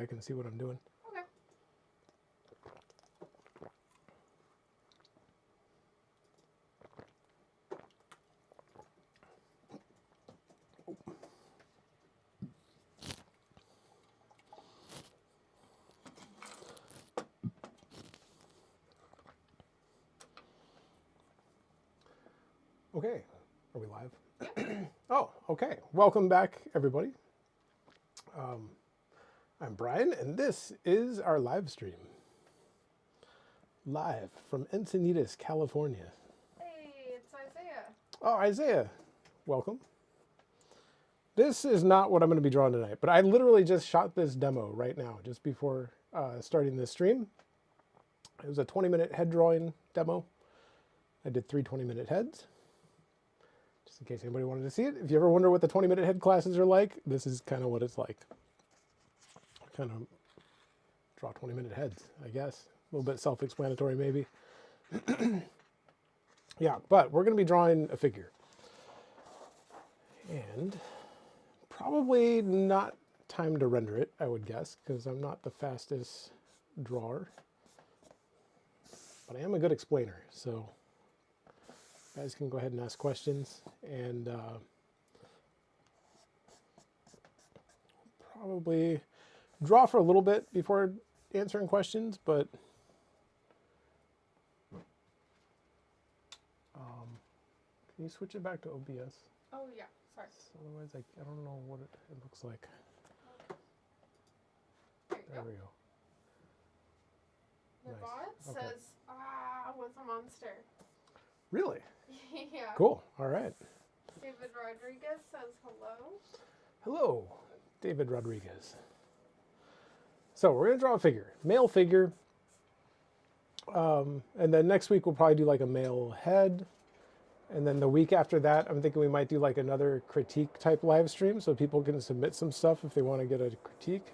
I can see what I'm doing. Okay. Okay, are we live? Yep. Oh, okay. Welcome back, everybody. I'm Brian, and this is our live stream. Live from Encinitas, California. Hey, it's Isaiah. Oh, Isaiah, welcome. This is not what I'm going to be drawing tonight, but I literally just shot this demo right now, just before starting this stream. It was a 20-minute head drawing demo. I did 3 20-minute heads. Just in case anybody wanted to see it. If you ever wonder what the 20-minute head classes are like, this is kind of what it's like. Kind of draw 20-minute heads, I guess. A little bit self-explanatory, maybe. Yeah, but we're going to be drawing a figure. And probably not time to render it, I would guess, because I'm not the fastest drawer. But I am a good explainer, so you guys can go ahead and ask questions. And probably draw for a little bit before answering questions, but can you switch it back to OBS? Oh, yeah. Sorry. Otherwise, I don't know what it looks like. There We you go. go. The Nice. bot Okay. says, with a monster. Really? Yeah. Cool. All right. David Rodriguez says hello. Hello, David Rodriguez. So we're going to draw a figure, male figure. And then next week we'll probably do like a male head. And then the week after that, I'm thinking we might do like another critique type live stream so people can submit some stuff if they want to get a critique.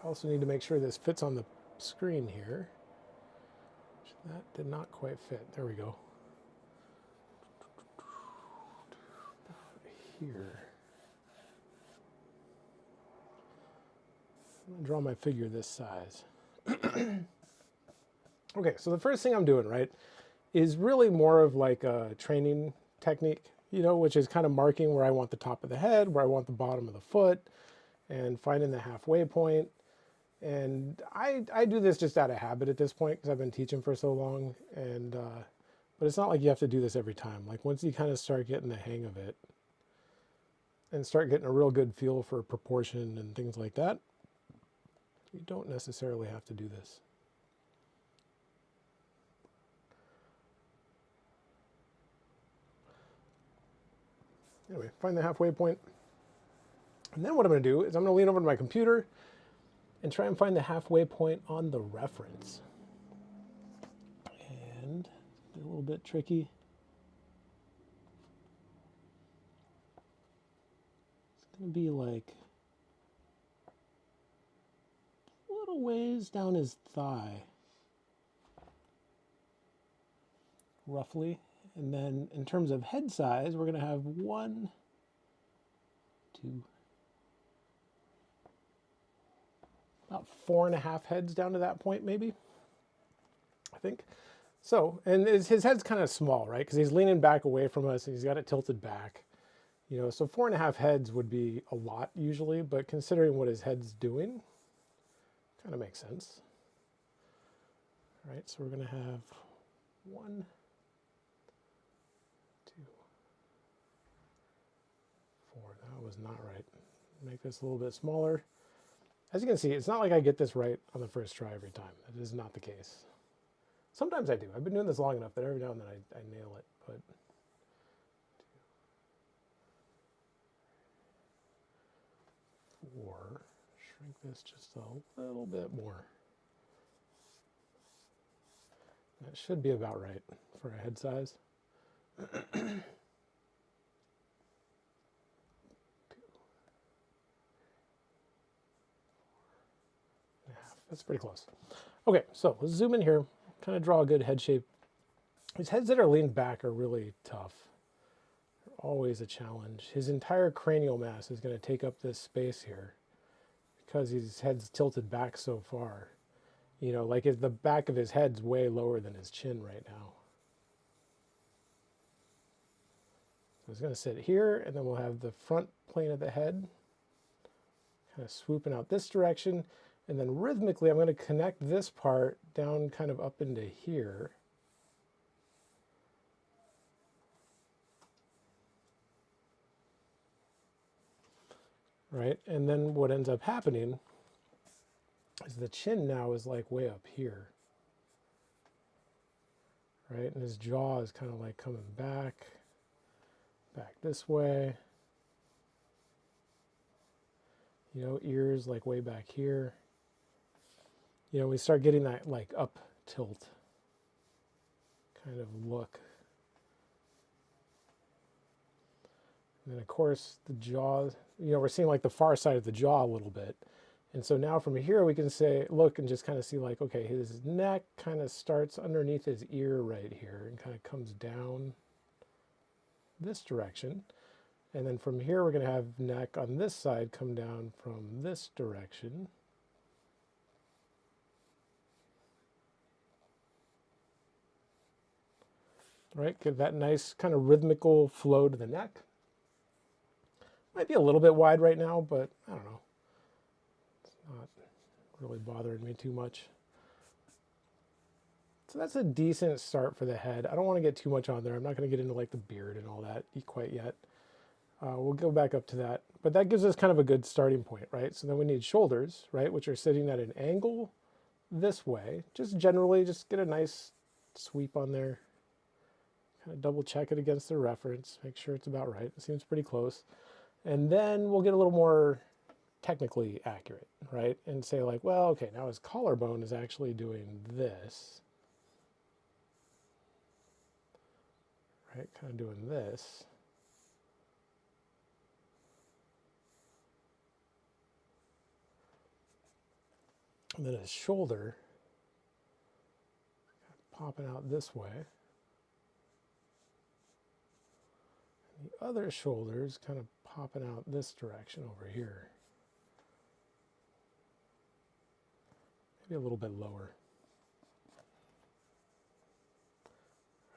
I also need to make sure this fits on the screen here. That did not quite fit. There we go. Here. I'm going to draw my figure this size. Okay, so the first thing I'm doing, right, is really more of like a training technique, you know, which is kind of marking where I want the top of the head, where I want the bottom of the foot, and finding the halfway point. And I do this just out of habit at this point because I've been teaching for so long. And but it's not like you have to do this every time. Like once you kind of start getting the hang of it and start getting a real good feel for proportion and things like that, you don't necessarily have to do this. Anyway, find the halfway point. And then what I'm going to do is I'm going to lean over to my computer and try and find the halfway point on the reference. And it's a little bit tricky. It's going to be like a little ways down his thigh, roughly. And then in terms of head size, we're going to have 1, 2, about 4.5 heads down to that point, maybe, I think. So, and his head's kind of small, right? Because he's leaning back away from us and he's got it tilted back. You know, so 4.5 heads would be a lot usually, but considering what his head's doing, kind of makes sense. All right, so we're going to have 1, 2, 4. That was not right. Make this a little bit smaller. As you can see, it's not like I get this right on the first try every time. That is not the case. Sometimes I do. I've been doing this long enough that every now and then I nail it, but 4. Shrink this just a little bit more. That should be about right for a head size. 2. That's pretty close. Okay, so let's zoom in here, kind of draw a good head shape. His heads that are leaned back are really tough. They're always a challenge. His entire cranial mass is going to take up this space here because his head's tilted back so far. You know, like the back of his head's way lower than his chin right now. So it's going to sit here, and then we'll have the front plane of the head kind of swooping out this direction. And then rhythmically, I'm going to connect this part down kind of up into here. Right? And then what ends up happening is the chin now is like way up here. Right? And his jaw is kind of like coming back this way. You know, ears like way back here. You know, we start getting that like up tilt kind of look. And then of course the jaw, you know, we're seeing like the far side of the jaw a little bit. And so now from here we can say, look and just kind of see like, okay, his neck kind of starts underneath his ear right here and kind of comes down this direction. And then from here we're going to have neck on this side come down from this direction. Right, give that nice kind of rhythmical flow to the neck. Might be a little bit wide right now, but I don't know. It's not really bothering me too much. So that's a decent start for the head. I don't want to get too much on there. I'm not going to get into like the beard and all that quite yet. We'll go back up to that. But that gives us kind of a good starting point, right? So then we need shoulders, right, which are sitting at an angle this way. Just generally, just get a nice sweep on there. Kind of double check it against the reference. Make sure it's about right. It seems pretty close. And then we'll get a little more technically accurate, right? And say like, well, okay, now his collarbone is actually doing this. Right, kind of doing this. And then his shoulder popping out this way. And the other shoulder is kind of popping out this direction over here. Maybe a little bit lower.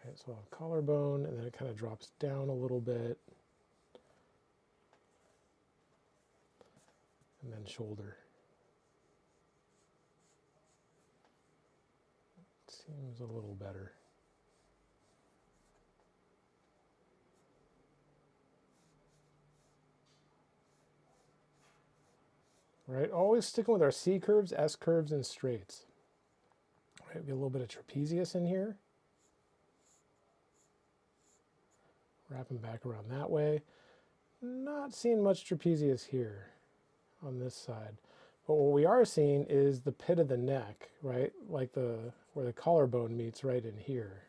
Right, so I'll have collarbone, and then it kind of drops down a little bit. And then shoulder. Seems a little better. Right, always sticking with our C curves, S curves, and straights. Right, we get a little bit of trapezius in here. Wrapping back around that way. Not seeing much trapezius here on this side. But what we are seeing is the pit of the neck, right? Like where the collarbone meets right in here.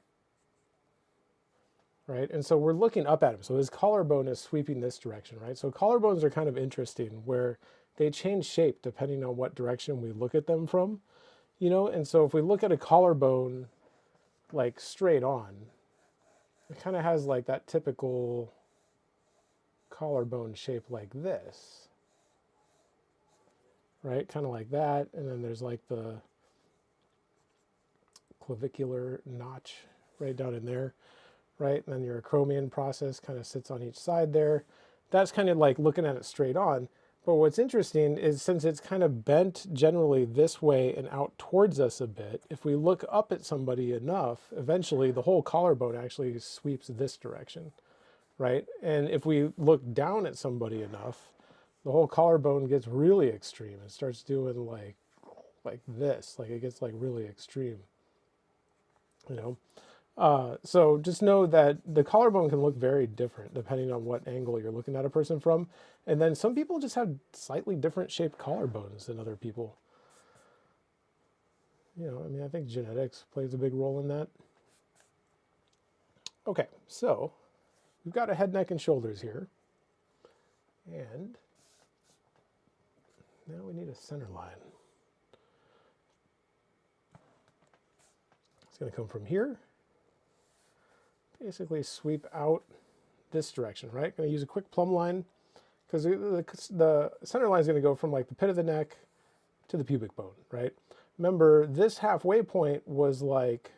Right? And so we're looking up at him. So his collarbone is sweeping this direction, right? So collarbones are kind of interesting where they change shape depending on what direction we look at them from. You know, and so if we look at a collarbone like straight on, it kind of has like that typical collarbone shape like this. Right, kind of like that, and then there's like the clavicular notch right down in there, right? And then your acromion process kind of sits on each side there. That's kind of like looking at it straight on. But what's interesting is since it's kind of bent generally this way and out towards us a bit, if we look up at somebody enough, eventually the whole collarbone actually sweeps this direction, right? And if we look down at somebody enough, the whole collarbone gets really extreme. It starts doing like this, like it gets like really extreme, you know? So just know that the collarbone can look very different depending on what angle you're looking at a person from. And then some people just have slightly different shaped collarbones than other people. You know, I mean, I think genetics plays a big role in that. Okay, so we've got a head, neck, and shoulders here. And now we need a center line. It's going to come from here. Basically sweep out this direction, right? Going to use a quick plumb line, because the center line is going to go from like the pit of the neck to the pubic bone, right? Remember, this halfway point was like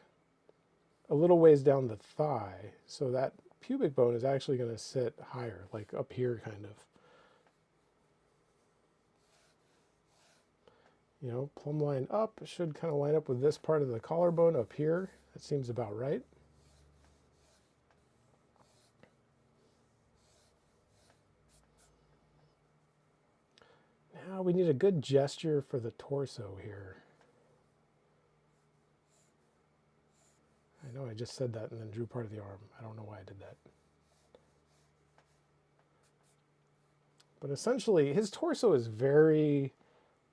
a little ways down the thigh, so that pubic bone is actually going to sit higher, like up here kind of. You know, plumb line up should kind of line up with this part of the collarbone up here. That seems about right. Now we need a good gesture for the torso here. I know I just said that and then drew part of the arm. I don't know why I did that. But essentially, his torso is very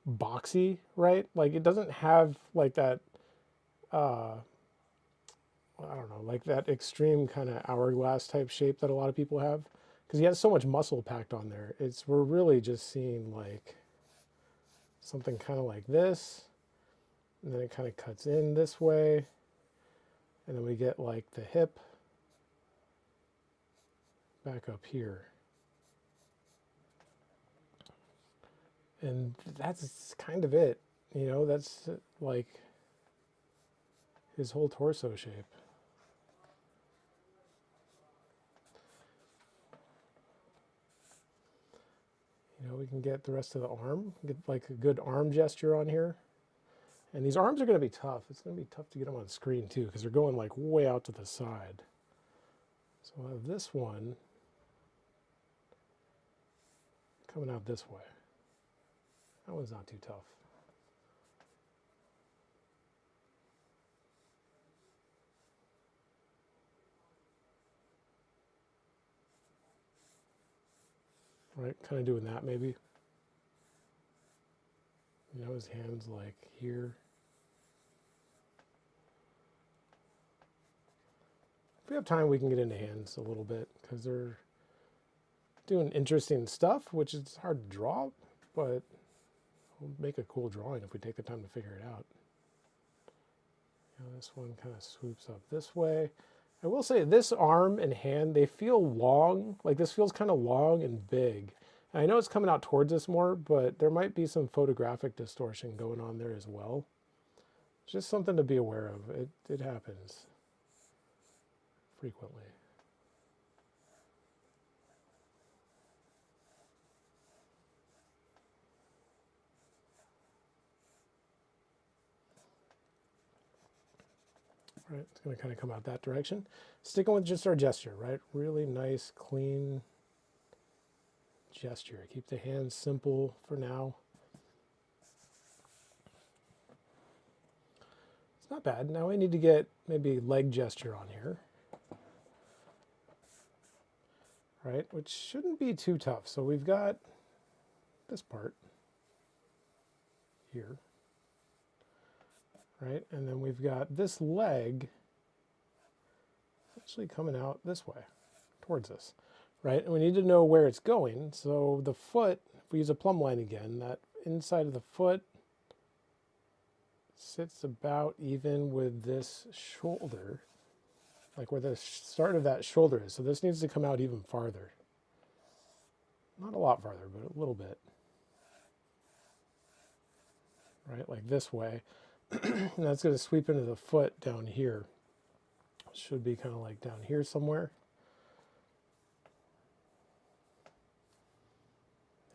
boxy, right? Like it doesn't have like that, I don't know, like that extreme kind of hourglass type shape that a lot of people have. Because he has so much muscle packed on there. We're really just seeing like something kind of like this. And then it kind of cuts in this way. And then we get like the hip back up here. And that's kind of it. You know, that's like his whole torso shape. You know, we can get the rest of the arm, get like a good arm gesture on here. And these arms are going to be tough. It's going to be tough to get them on screen too, because they're going like way out to the side. So I'll have this one coming out this way. That one's not too tough. Right, kind of doing that maybe. You know, his hands like here. If we have time, we can get into hands a little bit because they're doing interesting stuff, which is hard to draw, but we'll make a cool drawing if we take the time to figure it out. You know, this one kind of swoops up this way. I will say this arm and hand, they feel long, like this feels kind of long and big. And I know it's coming out towards us more, but there might be some photographic distortion going on there as well. Just something to be aware of. It happens frequently. Right, it's going to kind of come out that direction. Sticking with just our gesture, right? Really nice, clean gesture. Keep the hands simple for now. It's not bad. Now we need to get maybe leg gesture on here. Right, which shouldn't be too tough. So we've got this part here. Right, and then we've got this leg actually coming out this way towards us, right? And we need to know where it's going. So the foot, if we use a plumb line again, that inside of the foot sits about even with this shoulder, like where the start of that shoulder is. So this needs to come out even farther. Not a lot farther, but a little bit. Right, like this way. And that's going to sweep into the foot down here. Should be kind of like down here somewhere.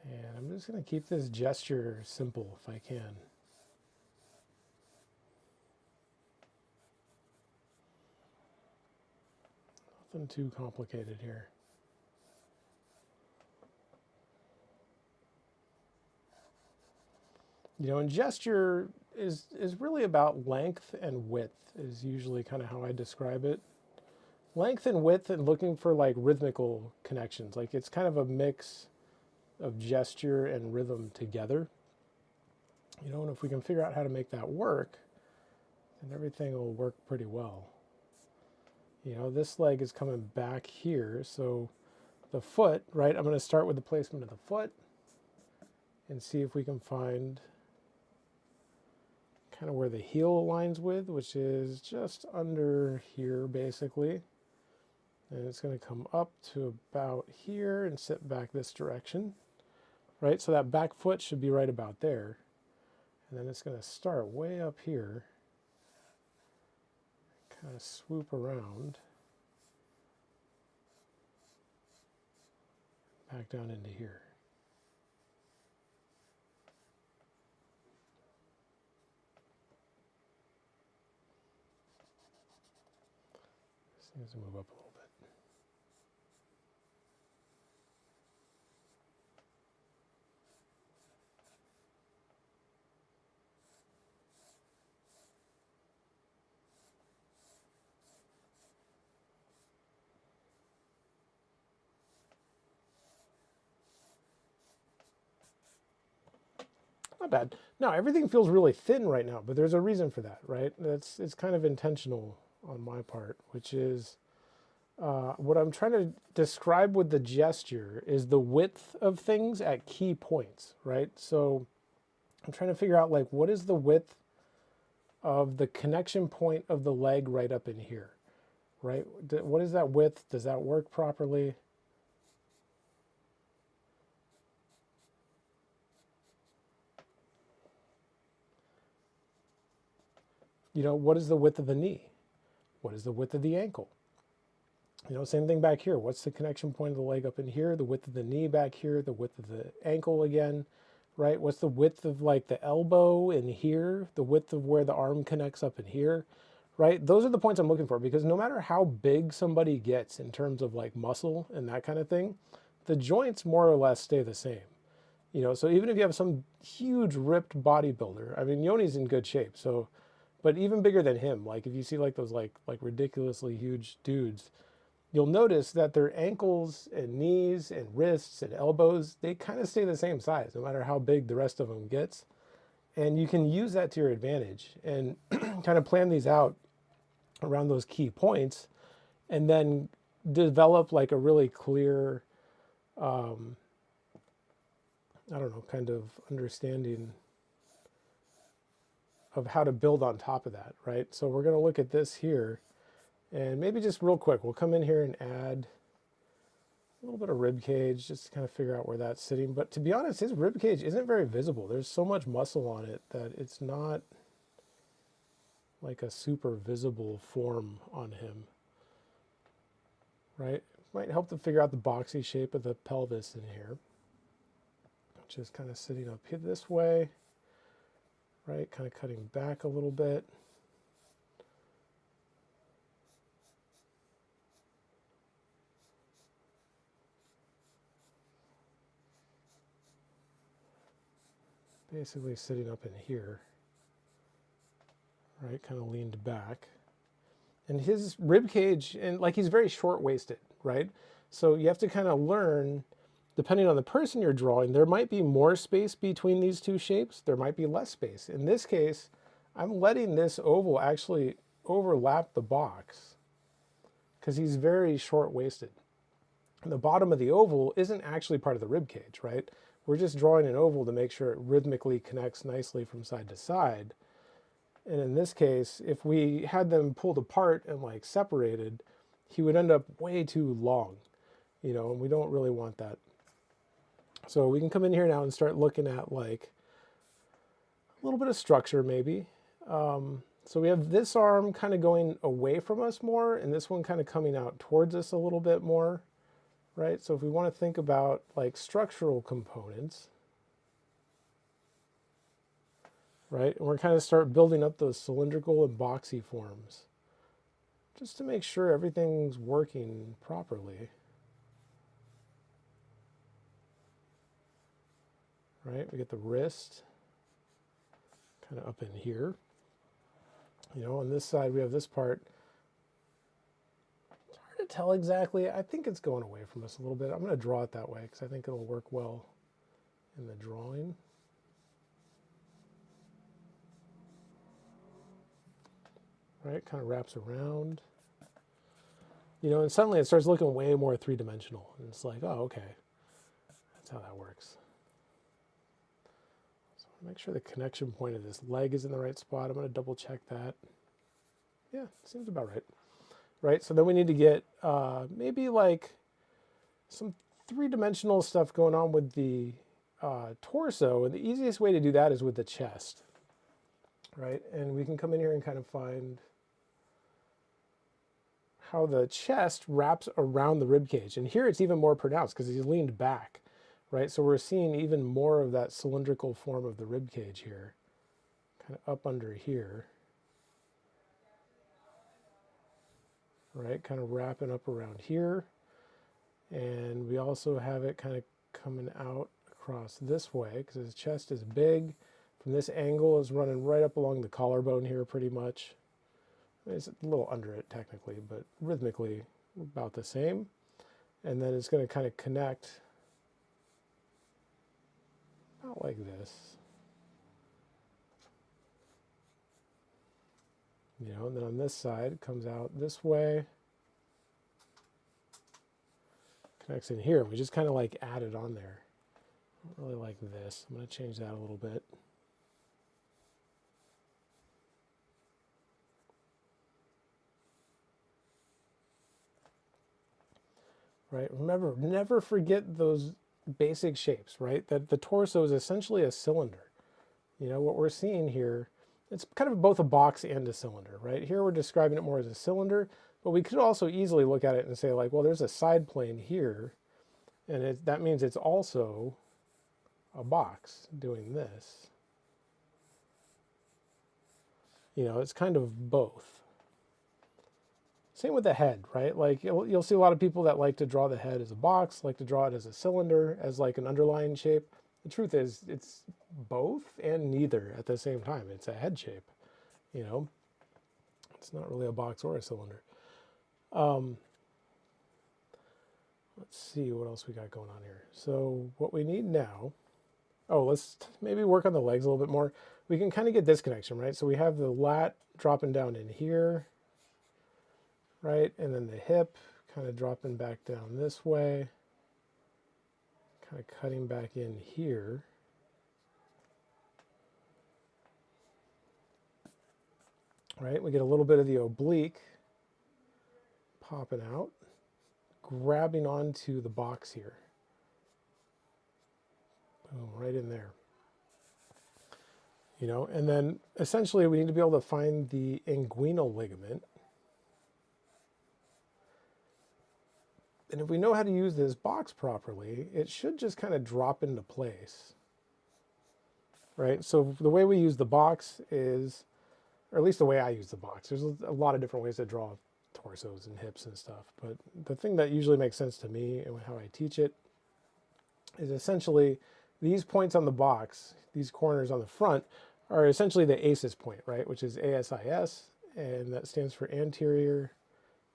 And I'm just going to keep this gesture simple if I can. Nothing too complicated here. You know, and gesture is really about length and width is usually kind of how I describe it. Length and width and looking for like rhythmical connections. Like it's kind of a mix of gesture and rhythm together. You know, and if we can figure out how to make that work, then everything will work pretty well. You know, this leg is coming back here, so the foot, right, I'm going to start with the placement of the foot and see if we can find kind of where the heel aligns with, which is just under here basically. And it's going to come up to about here and sit back this direction, right? So that back foot should be right about there. And then it's going to start way up here, kind of swoop around, back down into here. Just needs to move up a little bit. Not bad. Now, everything feels really thin right now, but there's a reason for that, right? It's kind of intentional on my part, which is what I'm trying to describe with the gesture is the width of things at key points, right? So I'm trying to figure out, like, what is the width of the connection point of the leg right up in here, right? What is that width? Does that work properly? You know, what is the width of the knee? What is the width of the ankle? You know, same thing back here. What's the connection point of the leg up in here? The width of the knee back here, the width of the ankle again, right? What's the width of like the elbow in here? The width of where the arm connects up in here, right? Those are the points I'm looking for, because no matter how big somebody gets in terms of like muscle and that kind of thing, the joints more or less stay the same. You know, so even if you have some huge ripped bodybuilder, I mean, Yoni's in good shape, so, but even bigger than him, like if you see like those like ridiculously huge dudes, you'll notice that their ankles and knees and wrists and elbows, they kind of stay the same size no matter how big the rest of them gets. And you can use that to your advantage and kind of plan these out around those key points and then develop like a really clear, I don't know, kind of understanding of how to build on top of that, right? So we're going to look at this here. And maybe just real quick, we'll come in here and add a little bit of rib cage just to kind of figure out where that's sitting. But to be honest, his rib cage isn't very visible. There's so much muscle on it that it's not like a super visible form on him, right? Might help to figure out the boxy shape of the pelvis in here, which is kind of sitting up here this way, right? Kind of cutting back a little bit. Basically sitting up in here, right? Kind of leaned back. And his rib cage, and like he's very short-waisted, right? So you have to kind of learn, depending on the person you're drawing, there might be more space between these two shapes. There might be less space. In this case, I'm letting this oval actually overlap the box because he's very short-waisted. The bottom of the oval isn't actually part of the rib cage, right? We're just drawing an oval to make sure it rhythmically connects nicely from side to side. And in this case, if we had them pulled apart and like separated, he would end up way too long, you know, and we don't really want that. So we can come in here now and start looking at like a little bit of structure maybe. So we have this arm kind of going away from us more and this one kind of coming out towards us a little bit more. Right? So if we want to think about like structural components, right? And we're kind of start building up those cylindrical and boxy forms just to make sure everything's working properly. Right? We get the wrist kind of up in here. You know, on this side we have this part. To tell exactly, I think it's going away from us a little bit. I'm going to draw it that way because I think it'll work well in the drawing. Right, kind of wraps around. You know, and suddenly it starts looking way more three-dimensional. And it's like, oh, okay, that's how that works. So make sure the connection point of this leg is in the right spot. I'm going to double check that. Yeah, seems about right. right? So then we need to get maybe like some three-dimensional stuff going on with the torso, and the easiest way to do that is with the chest, right? And we can come in here and kind of find how the chest wraps around the rib cage. And here it's even more pronounced because he's leaned back, right? So we're seeing even more of that cylindrical form of the rib cage here, kind of up under here, right? Kind of wrapping up around here. And we also have it kind of coming out across this way because his chest is big. From this angle is running right up along the collarbone here pretty much. It's a little under it technically, but rhythmically about the same. And then it's going to kind of connect out like this. You know, and then on this side it comes out this way. Connects in here. We just kind of like add it on there. I don't really like this. I'm going to change that a little bit. Right? Remember, never forget those basic shapes, right? That the torso is essentially a cylinder. You know, what we're seeing here, it's kind of both a box and a cylinder, right? Here we're describing it more as a cylinder, but we could also easily look at it and say like, well, there's a side plane here, and that means it's also a box doing this. You know, it's kind of both. Same with the head, right? Like you'll see a lot of people that like to draw the head as a box, like to draw it as a cylinder, as like an underlying shape. The truth is it's both and neither at the same time. It's a head shape, you know. It's not really a box or a cylinder. Let's see what else we got going on here. So what we need now, let's maybe work on the legs a little bit more. We can kind of get this connection, right? So we have the lat dropping down in here, right? And then the hip kind of dropping back down this way, kind of cutting back in here. Right? We get a little bit of the oblique popping out, grabbing onto the box here. Boom, right in there. You know, and then essentially we need to be able to find the inguinal ligament. And if we know how to use this box properly, it should just kind of drop into place, right? So the way we use the box is, or at least the way I use the box, there's a lot of different ways to draw torsos and hips and stuff, but the thing that usually makes sense to me and how I teach it is essentially these points on the box, these corners on the front, are essentially the ASIS point, right? Which is ASIS, and that stands for anterior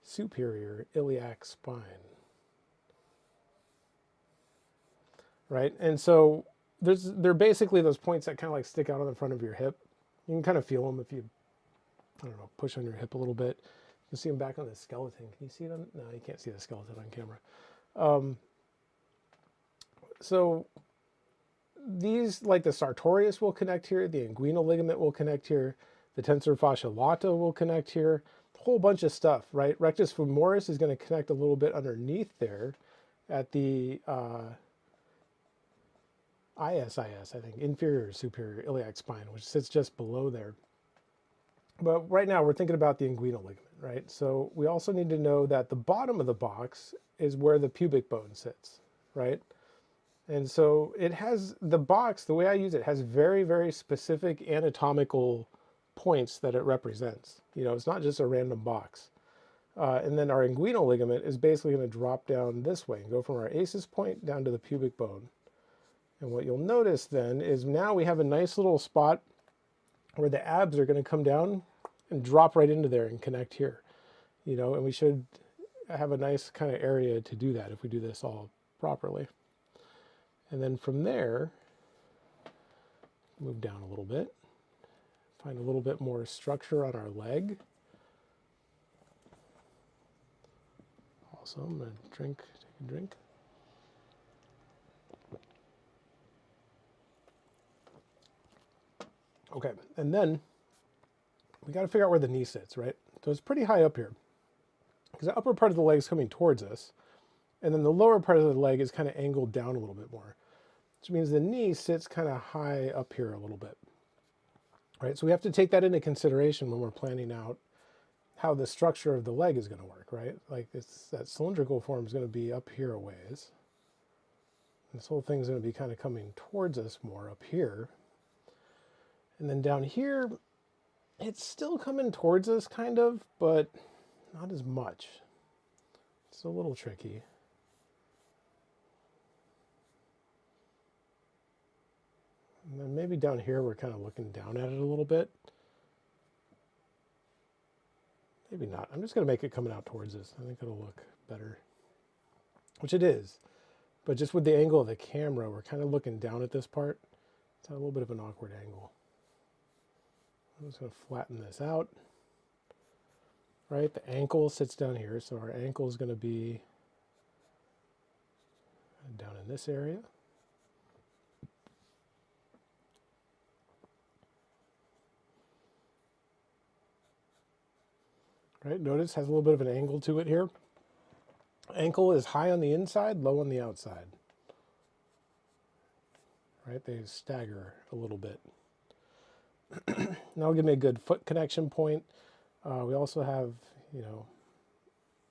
superior iliac spine. Right? And so they're basically those points that kind of like stick out on the front of your hip. You can kind of feel them if you, I don't know, push on your hip a little bit. You can see them back on the skeleton. Can you see them? No, you can't see the skeleton on camera. So these, like the sartorius will connect here, the inguinal ligament will connect here, the tensor fascia lata will connect here, a whole bunch of stuff, right? Rectus femoris is going to connect a little bit underneath there at the ISIS, I think, inferior superior iliac spine, which sits just below there. But right now we're thinking about the inguinal ligament, right? So we also need to know that the bottom of the box is where the pubic bone sits, right? And so it has, the box, the way I use it, has very, very specific anatomical points that it represents. You know, it's not just a random box. And then our inguinal ligament is basically going to drop down this way and go from our ASIS point down to the pubic bone. And what you'll notice then is now we have a nice little spot where the abs are going to come down and drop right into there and connect here. You know, and we should have a nice kind of area to do that if we do this all properly. And then from there, move down a little bit, find a little bit more structure on our leg. Also, I'm going to take a drink. Okay, and then we got to figure out where the knee sits, right? So it's pretty high up here. because the upper part of the leg is coming towards us, and then the lower part of the leg is kind of angled down a little bit more, which means the knee sits kind of high up here a little bit, right? So we have to take that into consideration when we're planning out how the structure of the leg is going to work, right? Like that cylindrical form is going to be up here a ways. This whole thing is going to be kind of coming towards us more up here. And then down here, it's still coming towards us kind of, but not as much. It's a little tricky. And then maybe down here, we're kind of looking down at it a little bit. Maybe not. I'm just going to make it coming out towards us. I think it'll look better, which it is. But just with the angle of the camera, we're kind of looking down at this part. It's a little bit of an awkward angle. I'm just going to flatten this out. Right, the ankle sits down here, so our ankle is going to be down in this area. Right, notice it has a little bit of an angle to it here. Ankle is high on the inside, low on the outside. Right, they stagger a little bit. Now give me a good foot connection point. We also have, you know,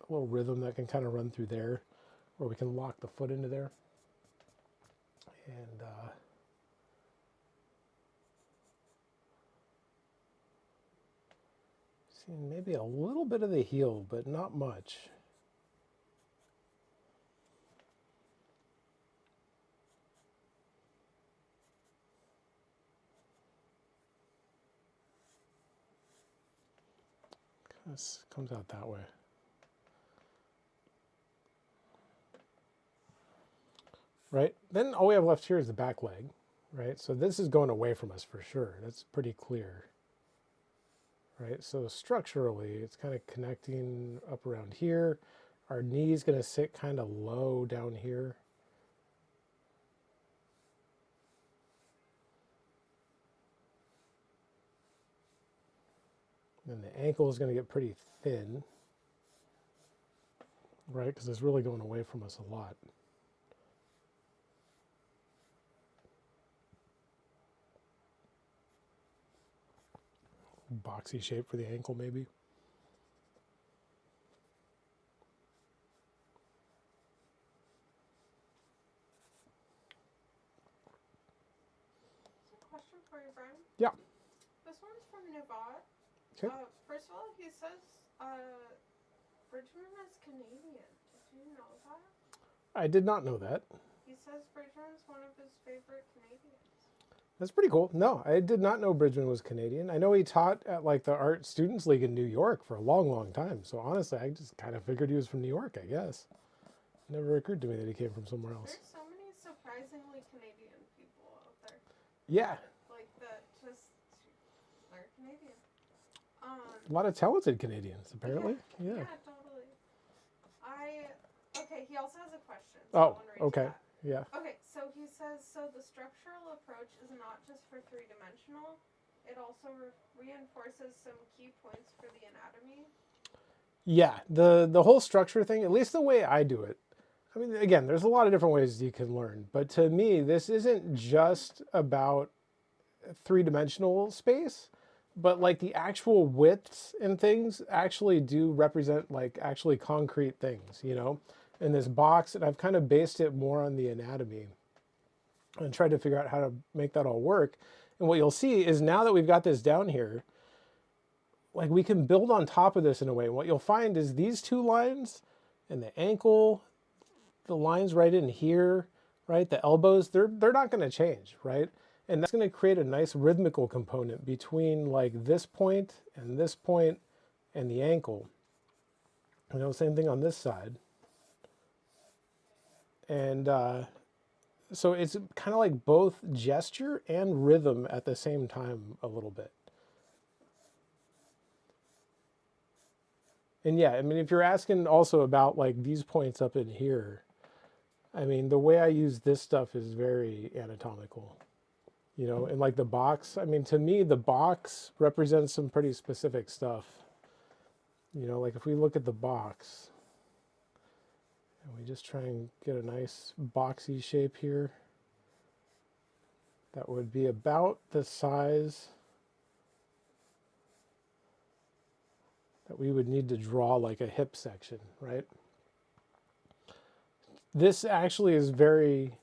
a little rhythm that can kind of run through there, where we can lock the foot into there. And seeing maybe a little bit of the heel, but not much. This comes out that way. Right, then all we have left here is the back leg, right? So this is going away from us for sure. That's pretty clear, right? So structurally, it's kind of connecting up around here. Our knee is going to sit kind of low down here. And the ankle is going to get pretty thin, right? Because it's really going away from us a lot. Boxy shape for the ankle, maybe. Question for you, Brian. Yeah. This one's from Nivat. Okay. First of all, he says Bridgman is Canadian. Did you know that? I did not know that. He says Bridgman's one of his favorite Canadians. That's pretty cool. No, I did not know Bridgman was Canadian. I know he taught at like the Art Students League in New York for a long, long time. So honestly, I just kind of figured he was from New York, I guess. It never occurred to me that he came from somewhere else. There's so many surprisingly Canadian people out there. Yeah. Like that just are Canadian. A lot of talented Canadians, apparently. Yeah. Yeah, totally. Okay, he also has a question. So Oh, I wanna read you okay. that. Yeah. Okay, so he says, so the structural approach is not just for three-dimensional, it also reinforces some key points for the anatomy. Yeah, the whole structure thing, at least the way I do it. I mean, again, there's a lot of different ways you can learn, but to me, this isn't just about three-dimensional space, but like the actual widths and things actually do represent like actually concrete things, you know, in this box. And I've kind of based it more on the anatomy and tried to figure out how to make that all work. And what you'll see is now that we've got this down here, like we can build on top of this in a way. And what you'll find is these two lines and the ankle, the lines right in here, right? The elbows, they're not going to change, right? And that's going to create a nice rhythmical component between like this point and the ankle. You know, same thing on this side. And so it's kind of like both gesture and rhythm at the same time a little bit. And yeah, I mean, if you're asking also about like these points up in here, I mean, the way I use this stuff is very anatomical. You know, and like the box, I mean, to me, the box represents some pretty specific stuff. You know, like if we look at the box and we just try and get a nice boxy shape here, that would be about the size that we would need to draw like a hip section, right? This actually is very,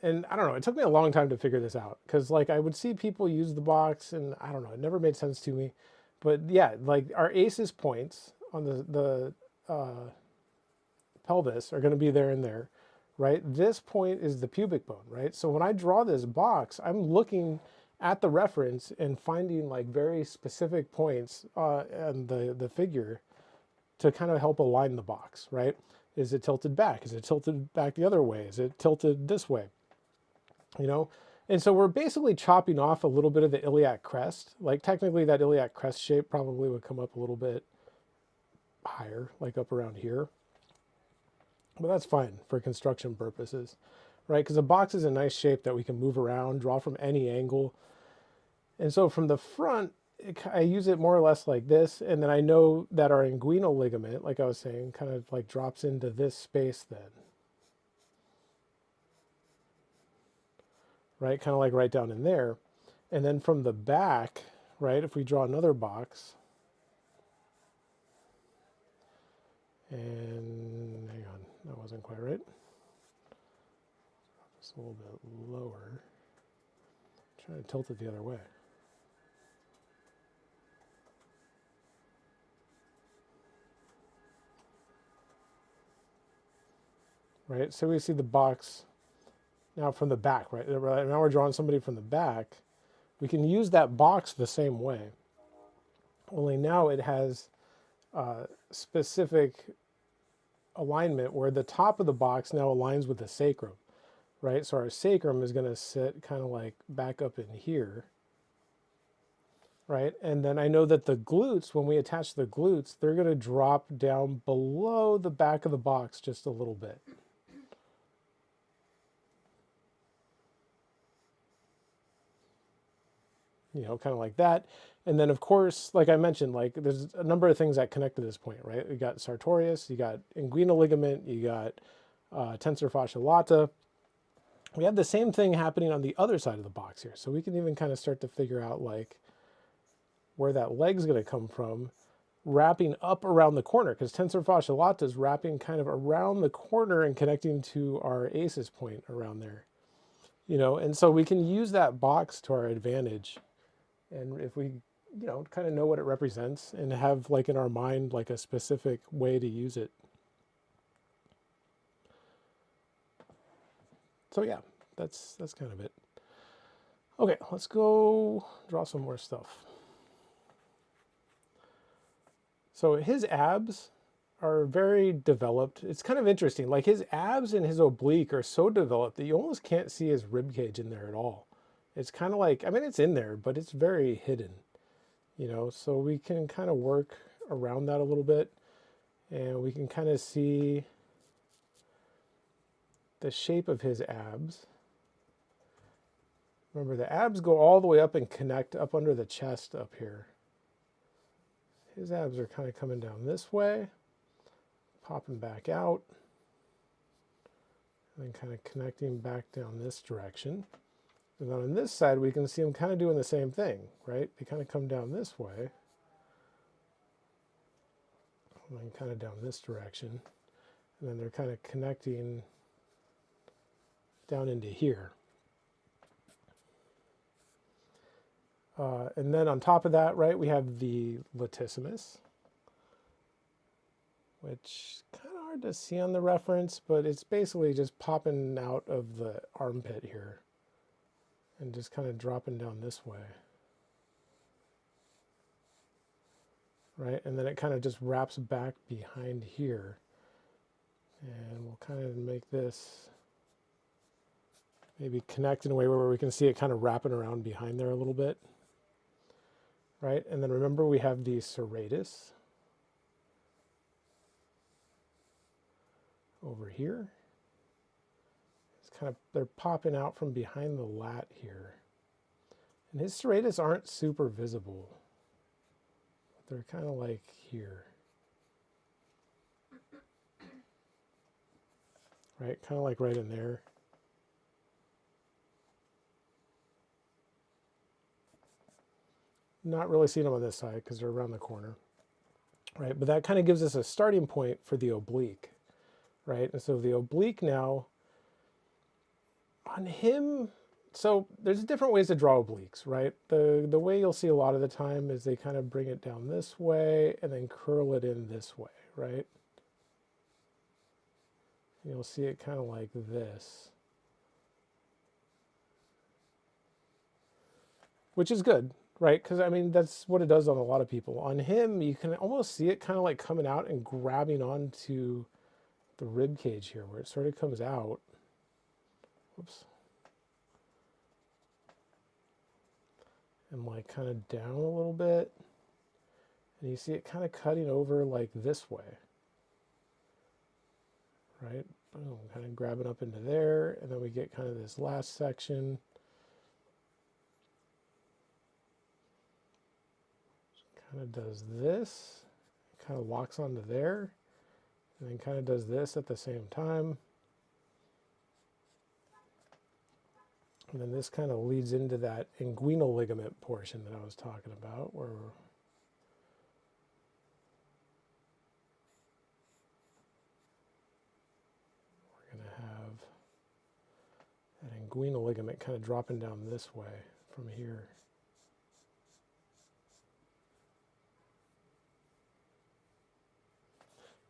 and I don't know, it took me a long time to figure this out because like I would see people use the box and I don't know, it never made sense to me. But yeah, like our ACES points on the pelvis are going to be there and there, right? This point is the pubic bone, right? So when I draw this box, I'm looking at the reference and finding like very specific points and the figure to kind of help align the box, right? Is it tilted back? Is it tilted back the other way? Is it tilted this way? You know? And so we're basically chopping off a little bit of the iliac crest. Like technically that iliac crest shape probably would come up a little bit higher, like up around here. But that's fine for construction purposes, right? Because a box is a nice shape that we can move around, draw from any angle. And so from the front, I use it more or less like this. And then I know that our inguinal ligament, like I was saying, kind of like drops into this space then. Right? Kind of like right down in there. And then from the back, right, if we draw another box, and hang on, that wasn't quite right. Just a little bit lower. Try to tilt it the other way. Right, so we see the box now from the back, right? Now we're drawing somebody from the back. We can use that box the same way, only now it has specific alignment where the top of the box now aligns with the sacrum, right? So our sacrum is going to sit kind of like back up in here, right? And then I know that the glutes, when we attach the glutes, they're going to drop down below the back of the box just a little bit. You know, kind of like that. And then of course, like I mentioned, like there's a number of things that connect to this point, right? You got sartorius, you got inguinal ligament, you got tensor fascia lata. We have the same thing happening on the other side of the box here. So we can even kind of start to figure out like where that leg's going to come from, wrapping up around the corner, because tensor fascia lata is wrapping kind of around the corner and connecting to our ACES point around there. You know, and so we can use that box to our advantage. And if we, you know, kind of know what it represents and have like in our mind like a specific way to use it. So yeah, that's kind of it. Okay, let's go draw some more stuff. So his abs are very developed. It's kind of interesting. Like his abs and his oblique are so developed that you almost can't see his rib cage in there at all. It's kind of like, I mean, it's in there, but it's very hidden, you know, so we can kind of work around that a little bit and we can kind of see the shape of his abs. Remember, the abs go all the way up and connect up under the chest up here. His abs are kind of coming down this way, popping back out, and then kind of connecting back down this direction. And then on this side, we can see them kind of doing the same thing, right? They kind of come down this way, and then kind of down this direction. And then they're kind of connecting down into here. And then on top of that, right, we have the latissimus, which kind of hard to see on the reference, but it's basically just popping out of the armpit here and just kind of dropping down this way. Right, and then it kind of just wraps back behind here. And we'll kind of make this maybe connect in a way where we can see it kind of wrapping around behind there a little bit. Right, and then remember we have the serratus over here. It's kind of, they're popping out from behind the lat here. And his serratus aren't super visible. They're kind of like here. right? Kind of like right in there. Not really seeing them on this side because they're around the corner, right? But that kind of gives us a starting point for the oblique, right? And so the oblique now, on him, so there's different ways to draw obliques, right? The way you'll see a lot of the time is they kind of bring it down this way and then curl it in this way, right? You'll see it kind of like this, which is good, right? Because I mean, that's what it does on a lot of people. On him, you can almost see it kind of like coming out and grabbing onto the rib cage here, where it sort of comes out. Whoops. And like kind of down a little bit. And you see it kind of cutting over like this way, right? Boom, kind of grabbing up into there. And then we get kind of this last section. Kind of does this, kind of locks onto there, and then kind of does this at the same time. And then this kind of leads into that inguinal ligament portion that I was talking about, where we're going to have that inguinal ligament kind of dropping down this way from here.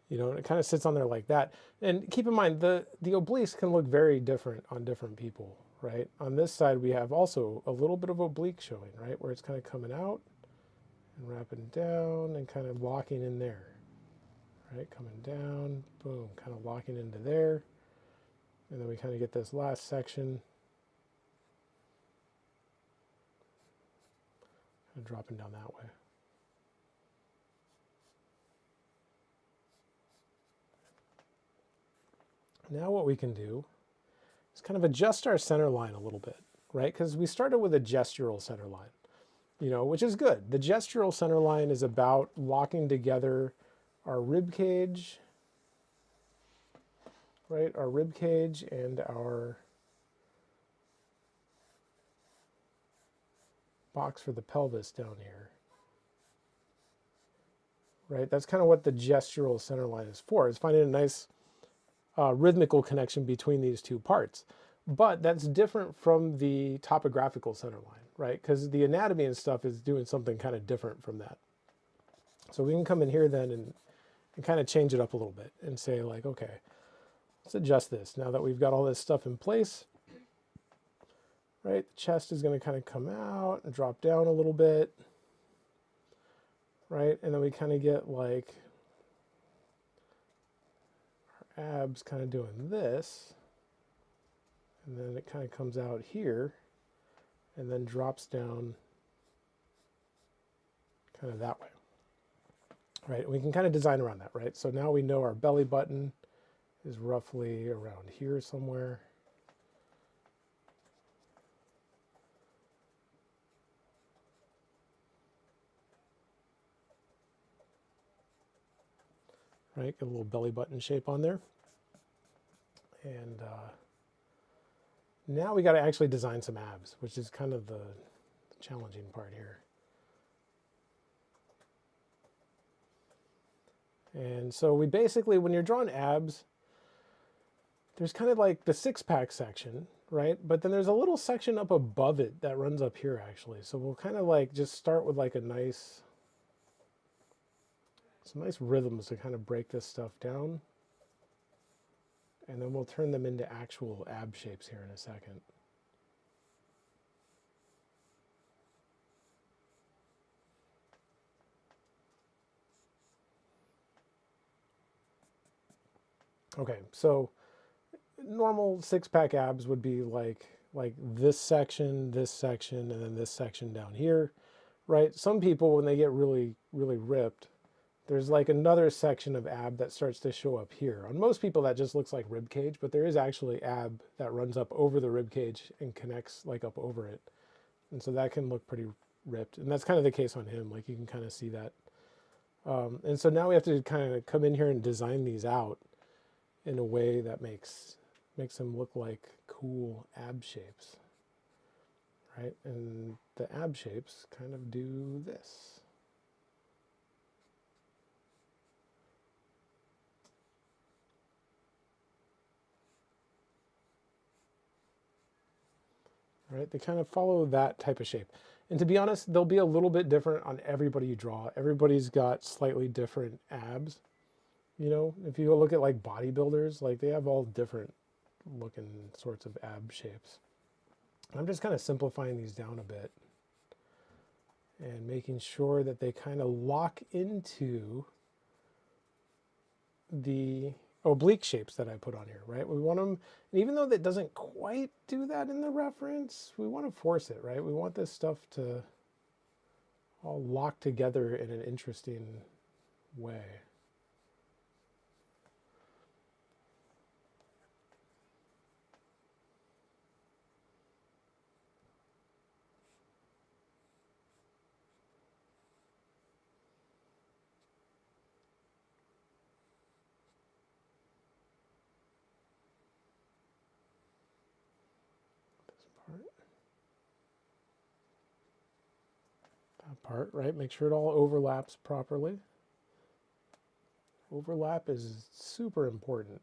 You know, and it kind of sits on there like that. And keep in mind, the obliques can look very different on different people, right? On this side, we have also a little bit of oblique showing, right? Where it's kind of coming out and wrapping down and kind of locking in there, right? Coming down, boom, kind of locking into there. And then we kind of get this last section kind of dropping down that way. Now what we can do is kind of adjust our center line a little bit, right? Because we started with a gestural center line, you know, which is good. The gestural center line is about locking together our rib cage, right? Our rib cage and our box for the pelvis down here, right? That's kind of what the gestural center line is for, is finding a nice rhythmical connection between these two parts. But that's different from the topographical center line, right? Because the anatomy and stuff is doing something kind of different from that. So we can come in here then and kind of change it up a little bit and say like, okay, let's adjust this. Now that we've got all this stuff in place, right? The chest is going to kind of come out and drop down a little bit, right? And then we kind of get like abs kind of doing this, and then it kind of comes out here and then drops down kind of that way, right? And we can kind of design around that, right? So now we know our belly button is roughly around here somewhere. Right, get a little belly button shape on there. And now we got to actually design some abs, which is kind of the challenging part here. And so we basically, when you're drawing abs, there's kind of like the six-pack section, right? But then there's a little section up above it that runs up here actually. So we'll kind of like just start with like a nice, some nice rhythms to kind of break this stuff down. And then we'll turn them into actual ab shapes here in a second. Okay, so normal six-pack abs would be like this section, and then this section down here, right? Some people, when they get really, really ripped, there's like another section of ab that starts to show up here. On most people, that just looks like rib cage, but there is actually ab that runs up over the rib cage and connects like up over it. And so that can look pretty ripped. And that's kind of the case on him. Like you can kind of see that. And so now we have to kind of come in here and design these out in a way that makes makes them look like cool ab shapes, right? And the ab shapes kind of do this. Right? They kind of follow that type of shape. And to be honest, they'll be a little bit different on everybody you draw. Everybody's got slightly different abs. You know, if you look at like bodybuilders, like they have all different looking sorts of ab shapes. I'm just kind of simplifying these down a bit and making sure that they kind of lock into the oblique shapes that I put on here, right? We want them, and even though that doesn't quite do that in the reference, we want to force it, right? We want this stuff to all lock together in an interesting way. That part, right? Make sure it all overlaps properly. Overlap is super important.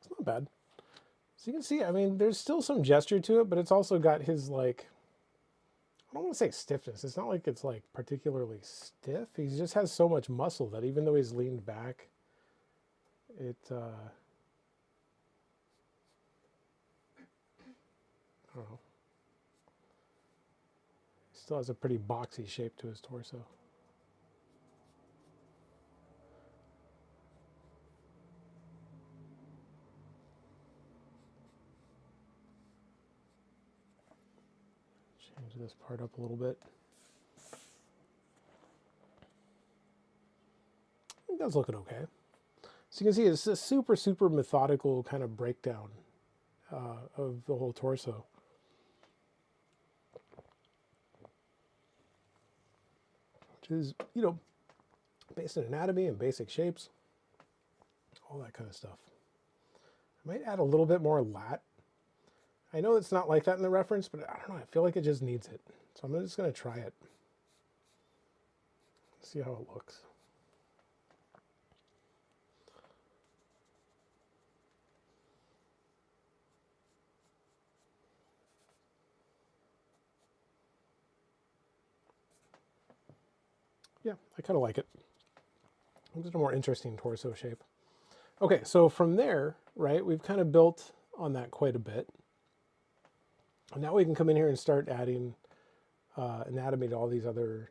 It's not bad. So you can see, I mean, there's still some gesture to it, but it's also got his, like, I don't want to say stiffness. It's not like it's like particularly stiff. He just has so much muscle that even though he's leaned back, it, I don't know. Still has a pretty boxy shape to his torso. Change this part up a little bit. It does looking okay. So you can see it's a super, super methodical kind of breakdown of the whole torso. Which is, you know, based on anatomy and basic shapes, all that kind of stuff. I might add a little bit more lat. I know it's not like that in the reference, but I don't know, I feel like it just needs it. So I'm just going to try it. See how it looks. Yeah, I kind of like it. It's a more interesting torso shape. Okay, so from there, right, we've kind of built on that quite a bit. And now we can come in here and start adding anatomy to all these other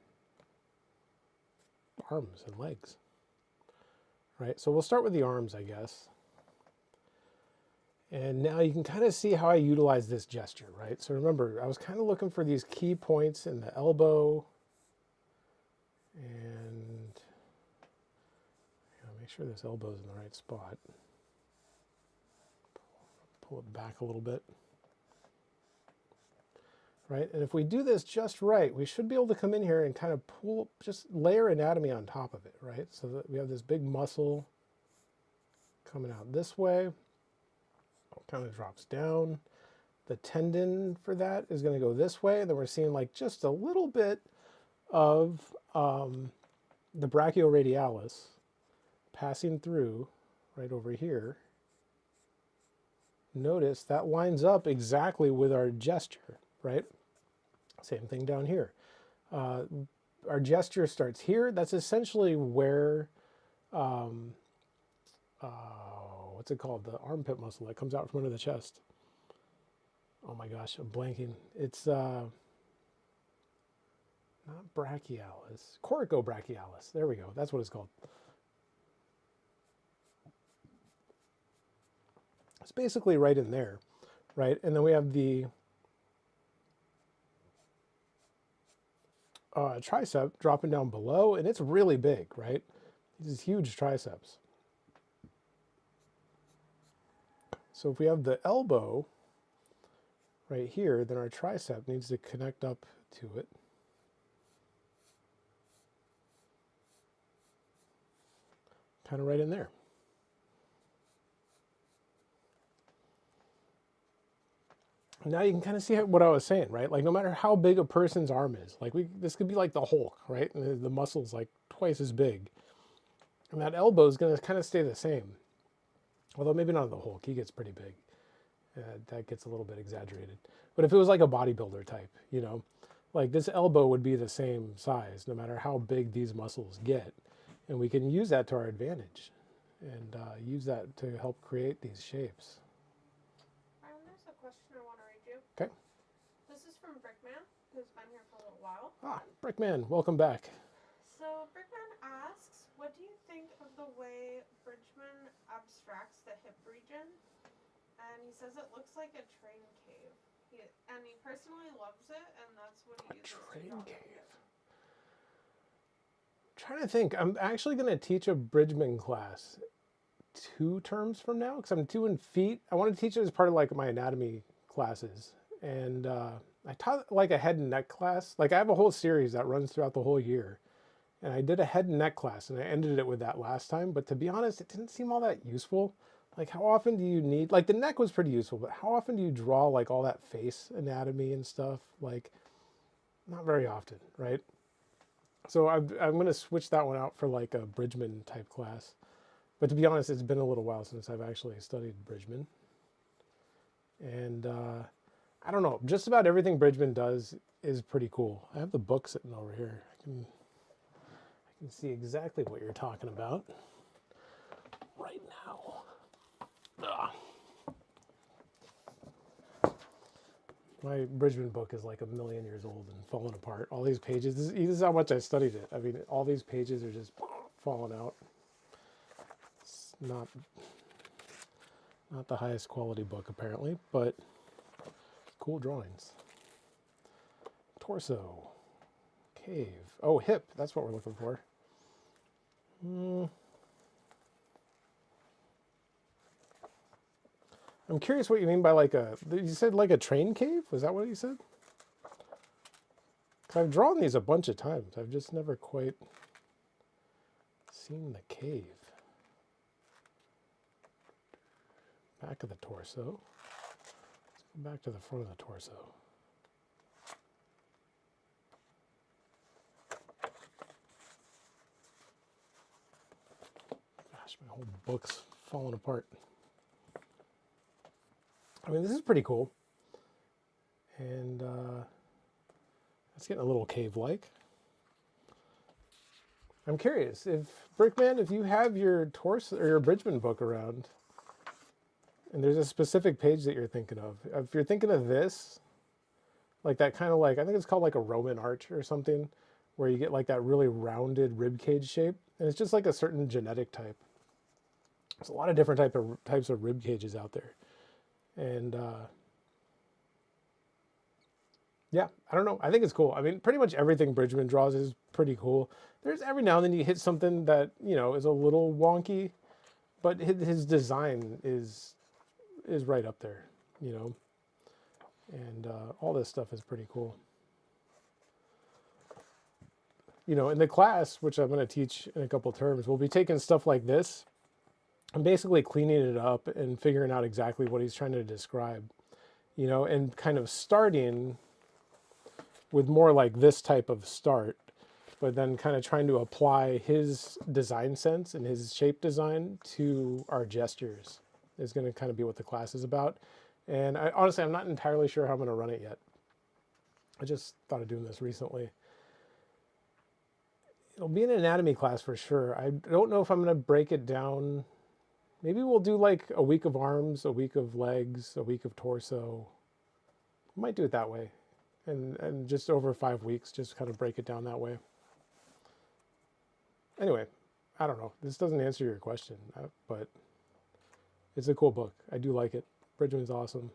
arms and legs. Right, so we'll start with the arms, I guess. And now you can kind of see how I utilize this gesture, right? So remember, I was kind of looking for these key points in the elbow. And make sure this elbow is in the right spot. Pull it back a little bit. Right, and if we do this just right, we should be able to come in here and kind of pull, just layer anatomy on top of it, right? So that we have this big muscle coming out this way, kind of drops down. The tendon for that is going to go this way. Then we're seeing like just a little bit of the brachioradialis passing through right over here. Notice that lines up exactly with our gesture, right? Same thing down here. Our gesture starts here. That's essentially where, what's it called? The armpit muscle that comes out from under the chest. Oh my gosh, I'm blanking. It's not brachialis, coracobrachialis. There we go. That's what it's called. It's basically right in there, right? And then we have the tricep dropping down below, and it's really big, right? These huge triceps. So if we have the elbow right here, then our tricep needs to connect up to it. Kind of right in there. Now you can kind of see what I was saying, right? Like no matter how big a person's arm is, like this could be like the Hulk, right? And the muscle's like twice as big. And that elbow is going to kind of stay the same. Although maybe not the Hulk, he gets pretty big. That gets a little bit exaggerated. But if it was like a bodybuilder type, you know, like this elbow would be the same size no matter how big these muscles get. And we can use that to our advantage and use that to help create these shapes. There's a question I want to read you. Okay. This is from Brickman, who's been here for a little while. Ah, Brickman, welcome back. So Brickman asks, what do you think of the way Bridgman abstracts the hip region? And he says it looks like a train cave. And he personally loves it, and that's what he uses. Train cave. I'm trying to think. I'm actually going to teach a Bridgman class 2 terms from now because I'm doing feet. I want to teach it as part of like my anatomy classes. And I taught like a head and neck class. Like I have a whole series that runs throughout the whole year. And I did a head and neck class and I ended it with that last time. But to be honest, it didn't seem all that useful. Like how often do you need, like the neck was pretty useful, but how often do you draw like all that face anatomy and stuff? Like not very often, right? So I'm going to switch that one out for like a Bridgman type class. But to be honest, it's been a little while since I've actually studied Bridgman. And I don't know, just about everything Bridgman does is pretty cool. I have the book sitting over here. I can see exactly what you're talking about right now. Ugh. My Bridgman book is like 1,000,000 years old and falling apart. All these pages, this is how much I studied it. I mean, all these pages are just falling out. It's not the highest quality book apparently, but cool drawings. Torso, cave. Oh, hip, that's what we're looking for. I'm curious what you mean by like you said like a train cave? Was that what you said? Because I've drawn these a bunch of times. I've just never quite seen the cave. Back of the torso. Let's go back to the front of the torso. Gosh, my whole book's falling apart. I mean, this is pretty cool. And it's getting a little cave-like. I'm curious, if Brickman, if you have your torso or your Bridgman book around, and there's a specific page that you're thinking of, if you're thinking of this, like that kind of like, I think it's called like a Roman arch or something, where you get like that really rounded rib cage shape, and it's just like a certain genetic type. There's a lot of different types of rib cages out there. And yeah, I don't know. I think it's cool. I mean, pretty much everything Bridgman draws is pretty cool. There's every now and then you hit something that, you know, is a little wonky, but his design is right up there, you know. And all this stuff is pretty cool. You know, in the class, which I'm going to teach in a couple terms, we'll be taking stuff like this and basically cleaning it up and figuring out exactly what he's trying to describe, you know, and kind of starting with more like this type of start, but then kind of trying to apply his design sense and his shape design to our gestures is going to kind of be what the class is about. And honestly, I'm not entirely sure how I'm going to run it yet. I just thought of doing this recently. It'll be an anatomy class for sure. I don't know if I'm going to break it down. Maybe we'll do like a week of arms, a week of legs, a week of torso. I might do it that way. And just over 5 weeks, just kind of break it down that way. Anyway, I don't know. This doesn't answer your question, but it's a cool book. I do like it. Bridgman's awesome.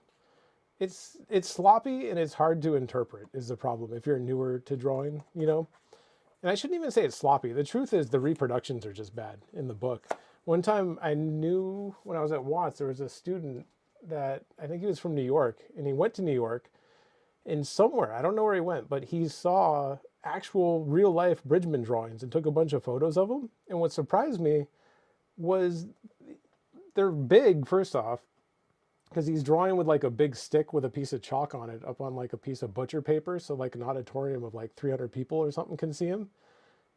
it's sloppy and it's hard to interpret is the problem if you're newer to drawing, you know. And I shouldn't even say it's sloppy. The truth is the reproductions are just bad in the book. One time I knew when I was at Watts, there was a student that I think he was from New York, and he went to New York, and somewhere, I don't know where he went, but he saw actual real life Bridgman drawings and took a bunch of photos of them. And what surprised me was they're big, first off, because he's drawing with like a big stick with a piece of chalk on it up on like a piece of butcher paper. So like an auditorium of like 300 people or something can see him.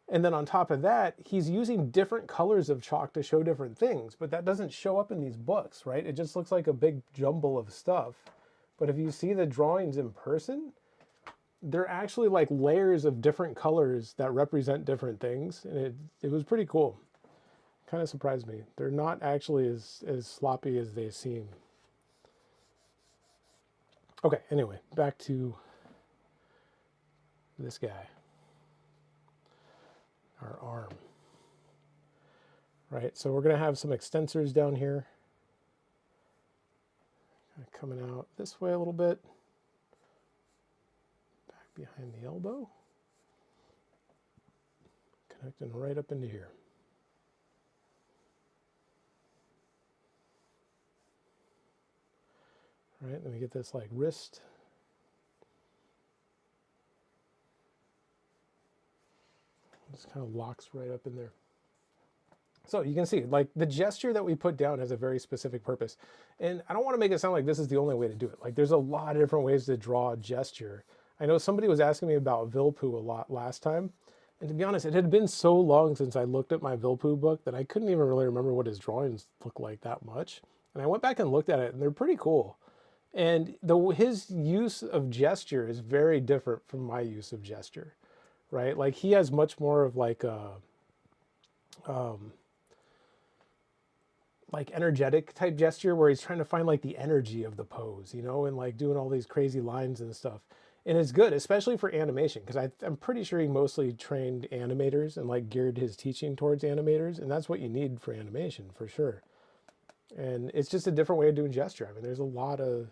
And then on top of that, he's using different colors of chalk to show different things, but that doesn't show up in these books, right? It just looks like a big jumble of stuff. But if you see the drawings in person, they're actually like layers of different colors that represent different things. And it was pretty cool. Kind of surprised me. They're not actually as sloppy as they seem. Okay, anyway, back to this guy, our arm. Right, so we're going to have some extensors down here, coming out this way a little bit, back behind the elbow, connecting right up into here. Right, then we get this like wrist. Just kind of locks right up in there. So you can see, like, the gesture that we put down has a very specific purpose. And I don't want to make it sound like this is the only way to do it. Like, there's a lot of different ways to draw a gesture. I know somebody was asking me about Vilpu a lot last time. And to be honest, it had been so long since I looked at my Vilpu book that I couldn't even really remember what his drawings look like that much. And I went back and looked at it, and they're pretty cool. And his use of gesture is very different from my use of gesture, right? Like, he has much more of like a like energetic type gesture where he's trying to find like the energy of the pose, you know, and like doing all these crazy lines and stuff. And it's good, especially for animation, because I'm pretty sure he mostly trained animators and like geared his teaching towards animators, and that's what you need for animation for sure. And it's just a different way of doing gesture. I mean, there's a lot of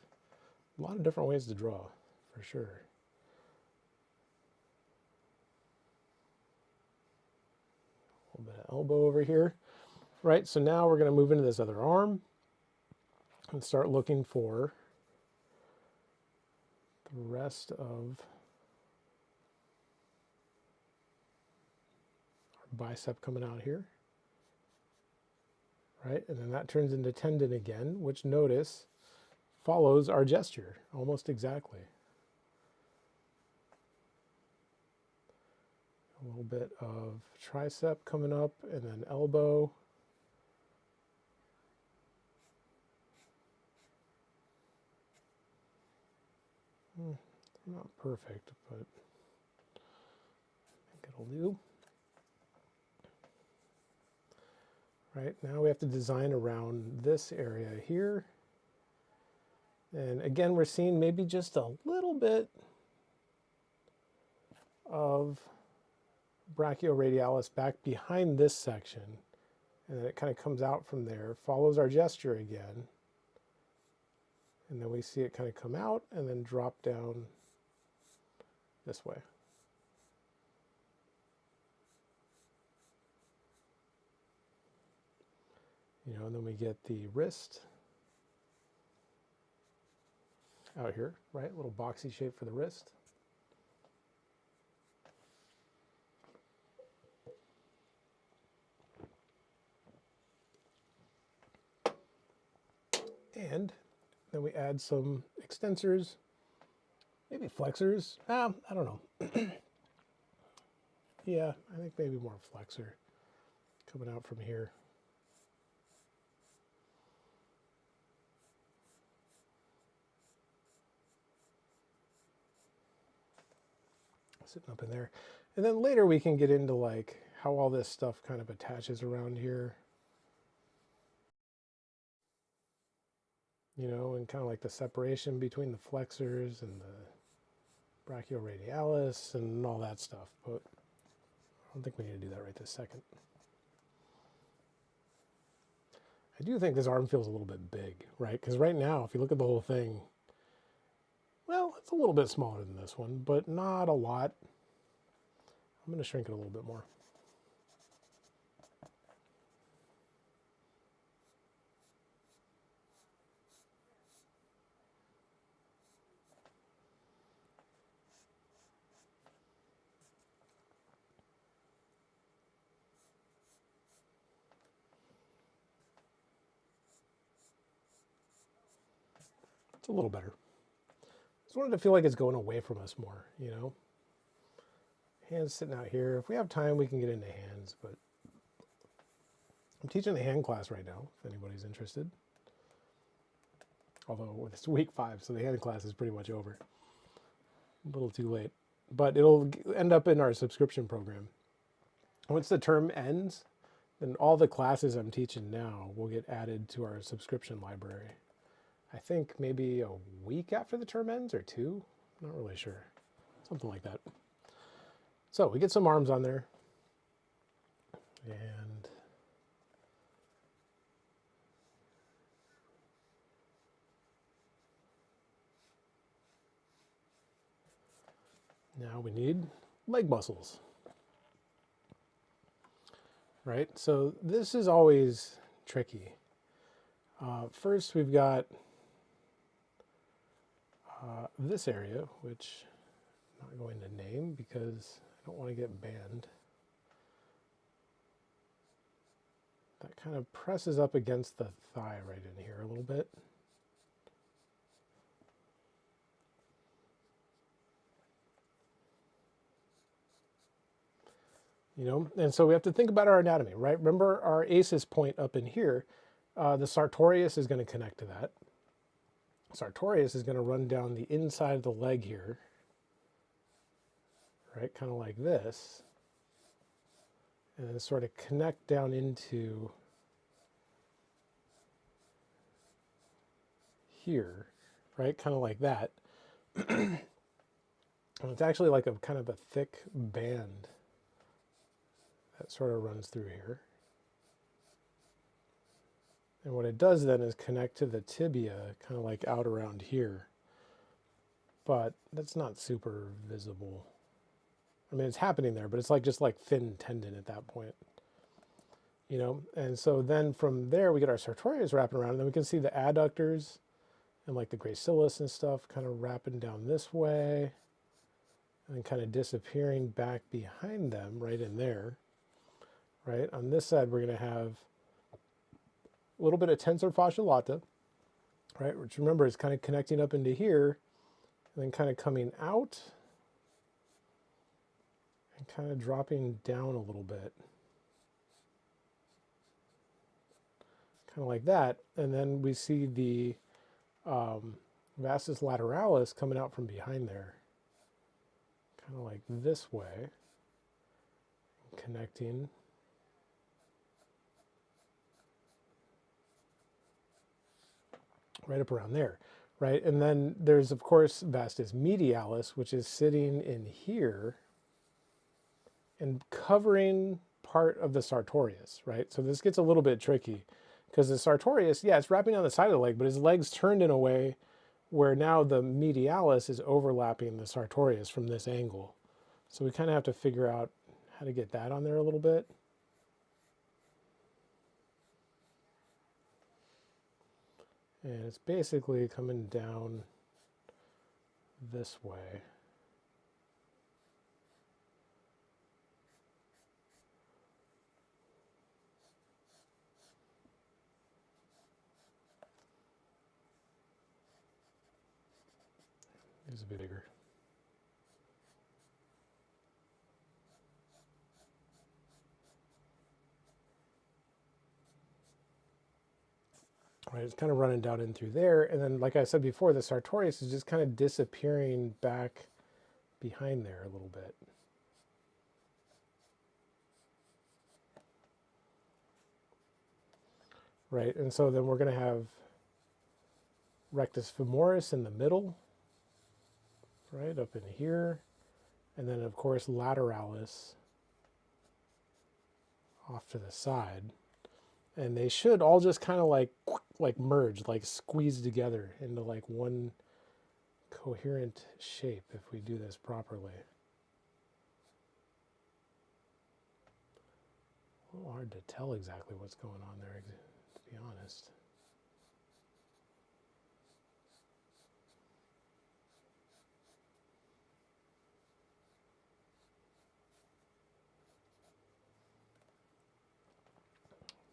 different ways to draw, for sure. A little bit of elbow over here. Right, so now we're going to move into this other arm and start looking for the rest of our bicep coming out here. Right, and then that turns into tendon again, which, notice, follows our gesture almost exactly. A little bit of tricep coming up and then elbow. Not perfect, but I think it'll do. Right, now we have to design around this area here. And again, we're seeing maybe just a little bit of brachioradialis back behind this section. And then it kind of comes out from there, follows our gesture again. And then we see it kind of come out and then drop down this way. You know, and then we get the wrist out here, right? A little boxy shape for the wrist. And then we add some extensors, maybe flexors. I don't know. Yeah, I think maybe more flexor coming out from here. Sitting up in there. And then later we can get into like how all this stuff kind of attaches around here. You know, and kind of like the separation between the flexors and the brachioradialis and all that stuff. But I don't think we need to do that right this second. I do think this arm feels a little bit big, right? Because right now, if you look at the whole thing, It's a little bit smaller than this one, but not a lot. I'm going to shrink it a little bit more. It's a little better. Just wanted to feel like it's going away from us more, you know? Hands sitting out here. If we have time, we can get into hands, but I'm teaching a hand class right now, if anybody's interested. Although it's week 5, so the hand class is pretty much over. A little too late. But it'll end up in our subscription program. Once the term ends, then all the classes I'm teaching now will get added to our subscription library. I think maybe a week after the term ends, or 2. I'm not really sure. Something like that. So we get some arms on there. And now we need leg muscles. Right? So this is always tricky. First, we've got this area, which I'm not going to name because I don't want to get banned. That kind of presses up against the thigh right in here a little bit. You know, and so we have to think about our anatomy, right? Remember our ACES point up in here, the sartorius is going to connect to that. Sartorius is going to run down the inside of the leg here, right? Kind of like this. And then sort of connect down into here, right? Kind of like that. And it's actually like a kind of a thick band that sort of runs through here. And what it does then is connect to the tibia, kind of like out around here. But that's not super visible. I mean, it's happening there, but it's like just like thin tendon at that point. You know, and so then from there we get our sartorius wrapping around, and then we can see the adductors and like the gracilis and stuff kind of wrapping down this way, and then kind of disappearing back behind them right in there. Right, on this side we're going to have a little bit of tensor fascia lata, right, which remember is kind of connecting up into here, and then kind of coming out, and kind of dropping down a little bit. Kind of like that, and then we see the vastus lateralis coming out from behind there. Kind of like this way, connecting. Right up around there, right? And then there's, of course, vastus medialis, which is sitting in here and covering part of the sartorius, right? So this gets a little bit tricky because the sartorius, yeah, it's wrapping on the side of the leg, but his leg's turned in a way where now the medialis is overlapping the sartorius from this angle. So we kind of have to figure out how to get that on there a little bit. And it's basically coming down this way. It's a bit bigger. Right, it's kind of running down in through there, and then like I said before, the sartorius is just kind of disappearing back behind there a little bit. Right, and so then we're going to have rectus femoris in the middle, right, up in here, and then of course lateralis off to the side. And they should all just kind of like merge, like squeeze together into like one coherent shape if we do this properly. A little hard to tell exactly what's going on there, to be honest.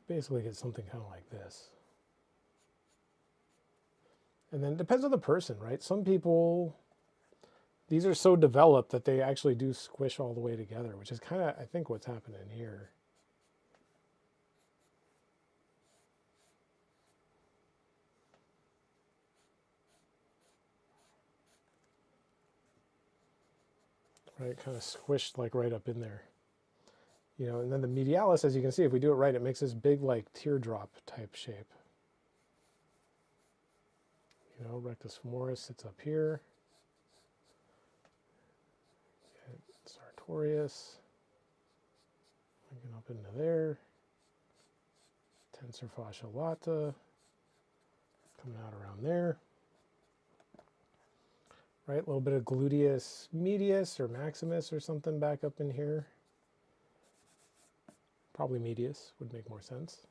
Basically get something kind of like this. And then it depends on the person, right? Some people, these are so developed that they actually do squish all the way together, which is kind of, I think, what's happening here. Right, kind of squished like right up in there. You know, and then the medialis, as you can see, if we do it right, it makes this big like teardrop type shape. You know, rectus femoris sits up here. Sartorius, linking up into there. Tensor fascia lata, coming out around there. Right, a little bit of gluteus medius or maximus or something back up in here. Probably medius would make more sense.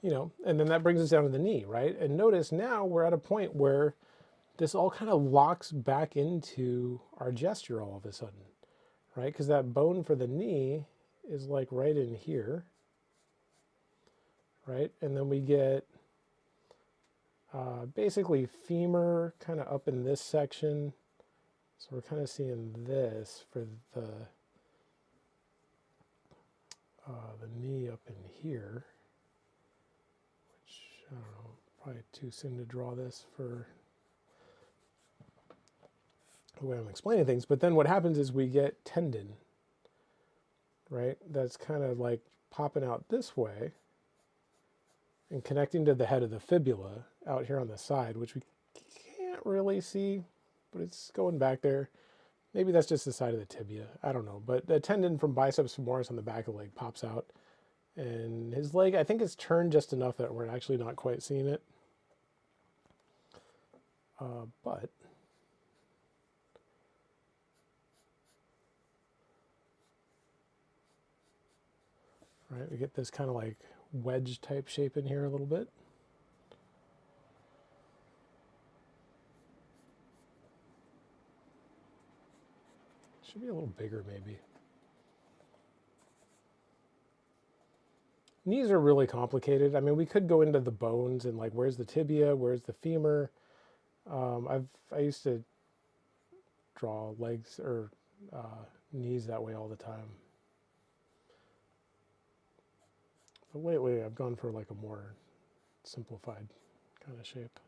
You know, and then that brings us down to the knee, right? And notice now we're at a point where this all kind of locks back into our gesture all of a sudden, right? Because that bone for the knee is like right in here, right? And then we get basically femur kind of up in this section. So we're kind of seeing this for the knee up in here, which I don't know, probably too soon to draw this for the way I'm explaining things. But then what happens is we get tendon, right? That's kind of like popping out this way and connecting to the head of the fibula out here on the side, which we can't really see, but it's going back there. Maybe that's just the side of the tibia. I don't know. But the tendon from biceps femoris on the back of the leg pops out. And his leg, I think, is turned just enough that we're actually not quite seeing it. But right, we get this kind of like wedge type shape in here a little bit. Should be a little bigger maybe. Knees are really complicated. I mean, we could go into the bones and like, where's the tibia, where's the femur? I used to draw legs or knees that way all the time. But lately I've gone for like a more simplified kind of shape.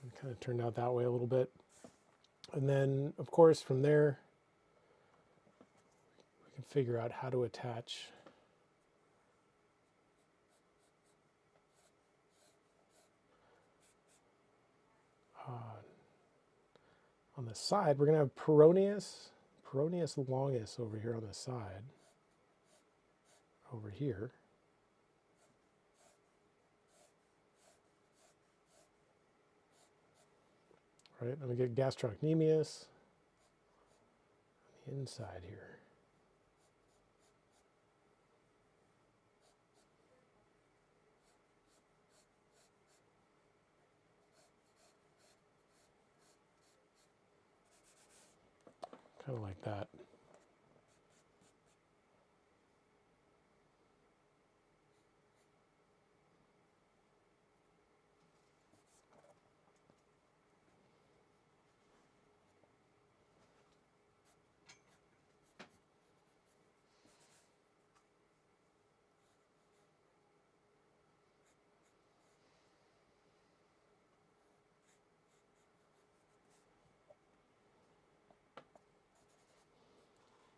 And kind of turned out that way a little bit. And then, of course, from there, we can figure out how to attach on the side. We're going to have peroneus longus over here on the side, over here. Right, and we get gastrocnemius on the inside here. Kind of like that.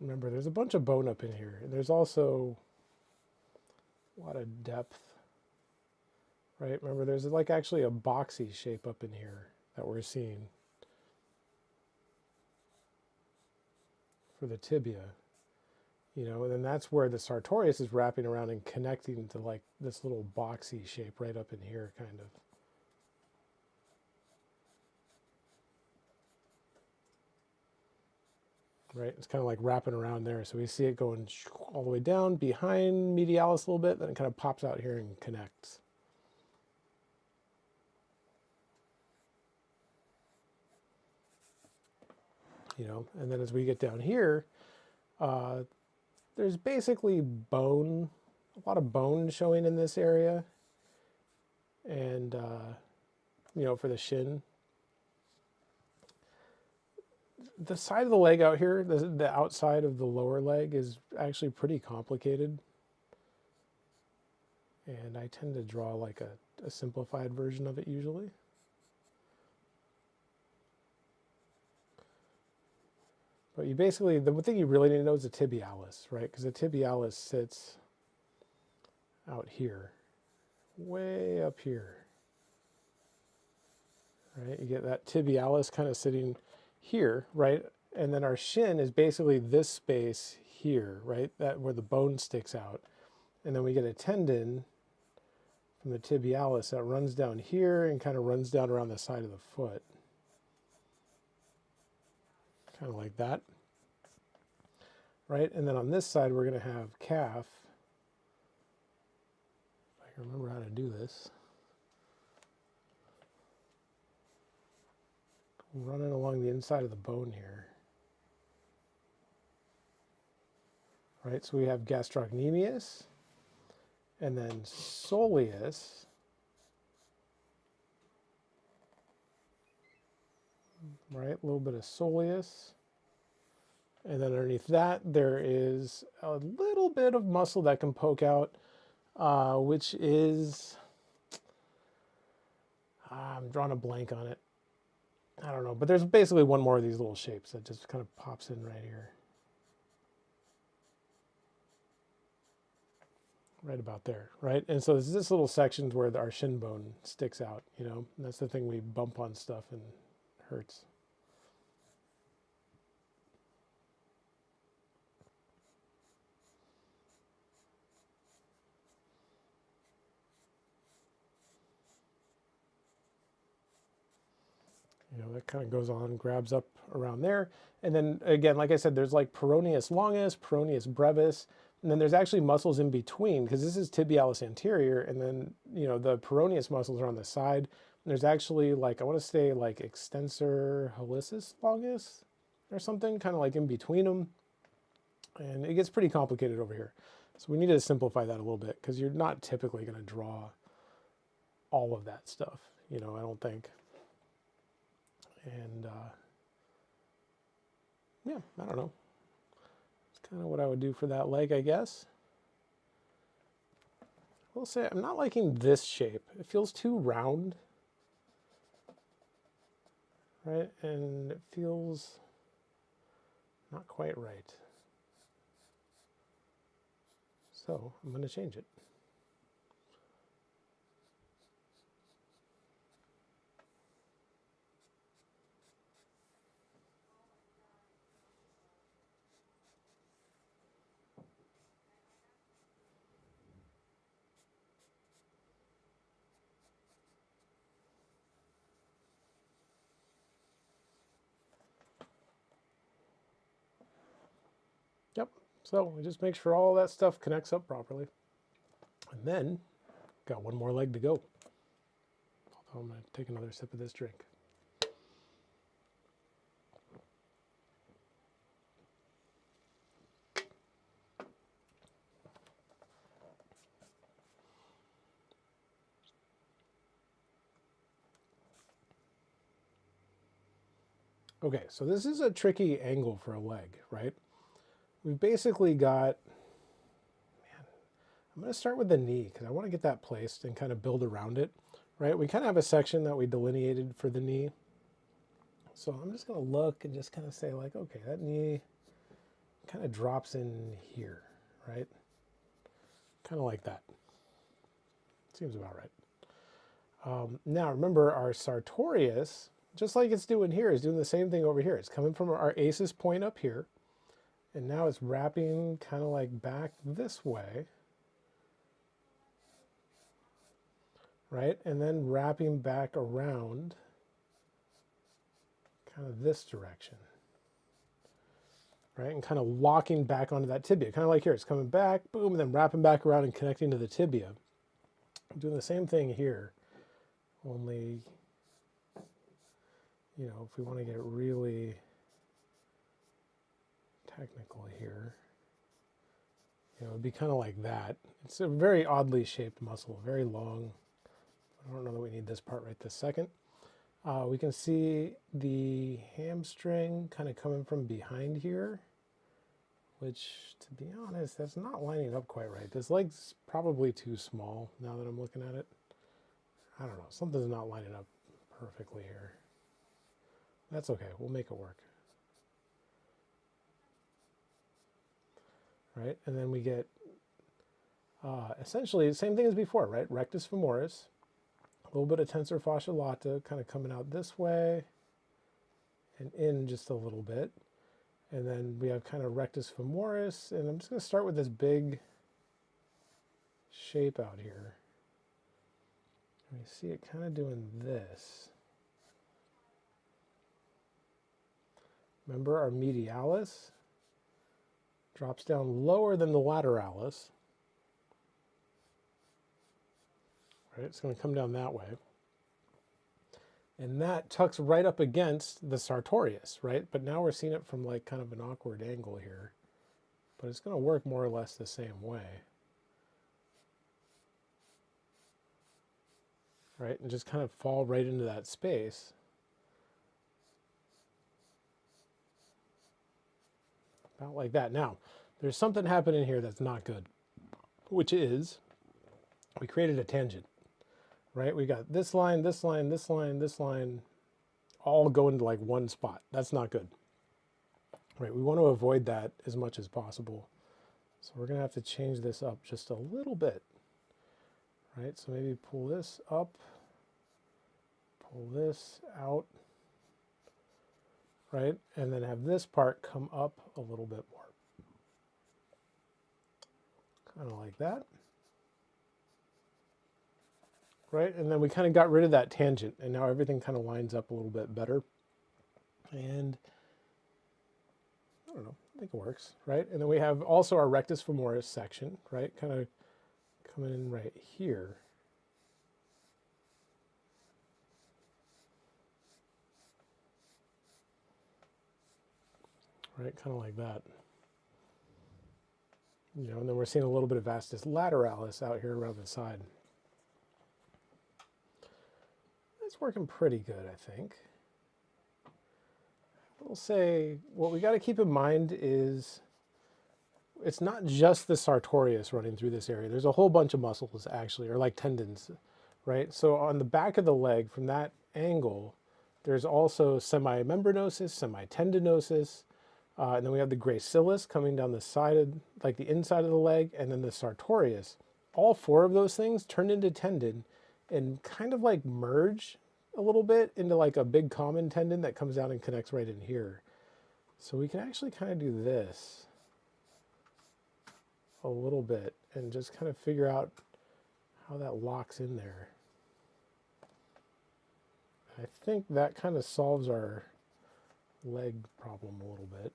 Remember, there's a bunch of bone up in here. And there's also a lot of depth, right? Remember, there's like actually a boxy shape up in here that we're seeing for the tibia. you know, and then that's where the sartorius is wrapping around and connecting to like this little boxy shape right up in here, kind of. Right, it's kind of like wrapping around there. So we see it going all the way down behind medialis a little bit, then it kind of pops out here and connects. You know, and then as we get down here, there's basically bone, a lot of bone showing in this area. And, you know, for the shin. The side of the leg out here, the outside of the lower leg is actually pretty complicated. And I tend to draw like a simplified version of it usually. But you basically, the thing you really need to know is the tibialis, right? Because the tibialis sits out here, way up here, right? You get that tibialis kind of sitting here, right? And then our shin is basically this space here, right? That where the bone sticks out. And then we get a tendon from the tibialis that runs down here and kind of runs down around the side of the foot. Kind of like that. Right? And then on this side, we're going to have calf. If I can remember how to do this. Running along the inside of the bone here. Right? So we have gastrocnemius and then soleus. Right? A little bit of soleus. And then underneath that, there is a little bit of muscle that can poke out, which is, I'm drawing a blank on it. I don't know, but there's basically one more of these little shapes that just kind of pops in right here. Right about there, right? And so there's this little sections where our shin bone sticks out, you know, and that's the thing we bump on stuff and it hurts. You know, that kind of goes on, grabs up around there. And then again, like I said, there's like peroneus longus, peroneus brevis, and then there's actually muscles in between because this is tibialis anterior. And then, you know, the peroneus muscles are on the side. And there's actually like, I want to say like extensor hallucis longus or something, kind of like in between them. And it gets pretty complicated over here. So we need to simplify that a little bit because you're not typically going to draw all of that stuff, you know, I don't think. And yeah, I don't know. It's kind of what I would do for that leg, I guess. I will say I'm not liking this shape. It feels too round, right? And it feels not quite right. So I'm going to change it. Yep, so we just make sure all that stuff connects up properly. And then, got one more leg to go. Although I'm going to take another sip of this drink. Okay, so this is a tricky angle for a leg, right? We've basically got, man, I'm going to start with the knee because I want to get that placed and kind of build around it, right? We kind of have a section that we delineated for the knee. So I'm just going to look and just kind of say like, okay, that knee kind of drops in here, right? Kind of like that. Seems about right. Now remember our sartorius, just like it's doing here, is doing the same thing over here. It's coming from our aces point up here. And now it's wrapping kind of like back this way, right? And then wrapping back around kind of this direction, right? And kind of locking back onto that tibia, kind of like here. It's coming back, boom, and then wrapping back around and connecting to the tibia. I'm doing the same thing here, only, you know, if we want to get really technical here, you know, it'd be kind of like that. It's a very oddly shaped muscle, very long. I don't know that we need this part right this second. We can see the hamstring kind of coming from behind here, which, to be honest, that's not lining up quite right. This leg's probably too small now that I'm looking at it. I don't know, something's not lining up perfectly here. That's okay, we'll make it work. Right, and then we get essentially the same thing as before, right? Rectus femoris, a little bit of tensor fascia lata kind of coming out this way and in just a little bit. And then we have kind of rectus femoris, and I'm just going to start with this big shape out here. And you see it kind of doing this. Remember, our medialis drops down lower than the lateralis. Right, it's going to come down that way. And that tucks right up against the sartorius, right? But now we're seeing it from like kind of an awkward angle here. But it's going to work more or less the same way. Right, and just kind of fall right into that space. About like that. Now, there's something happening here that's not good, which is we created a tangent, right? We got this line, this line, this line, this line, all go into like one spot. That's not good, right? We want to avoid that as much as possible. So we're going to have to change this up just a little bit, right? So maybe pull this up, pull this out, right? And then have this part come up a little bit more. Kind of like that. Right? And then we kind of got rid of that tangent, and now everything kind of lines up a little bit better. And I don't know, I think it works, right? And then we have also our rectus femoris section, right? Kind of coming in right here. Right, kind of like that. You know, and then we're seeing a little bit of vastus lateralis out here around the side. It's working pretty good, I think. We'll say what we got to keep in mind is it's not just the sartorius running through this area. There's a whole bunch of muscles actually, or like tendons, right? So on the back of the leg from that angle, there's also semimembranosus, semitendinosus, and then we have the gracilis coming down the side of, like the inside of the leg, and then the sartorius. All four of those things turn into tendon and kind of like merge a little bit into like a big common tendon that comes down and connects right in here. So we can actually kind of do this a little bit and just kind of figure out how that locks in there. I think that kind of solves our leg problem a little bit.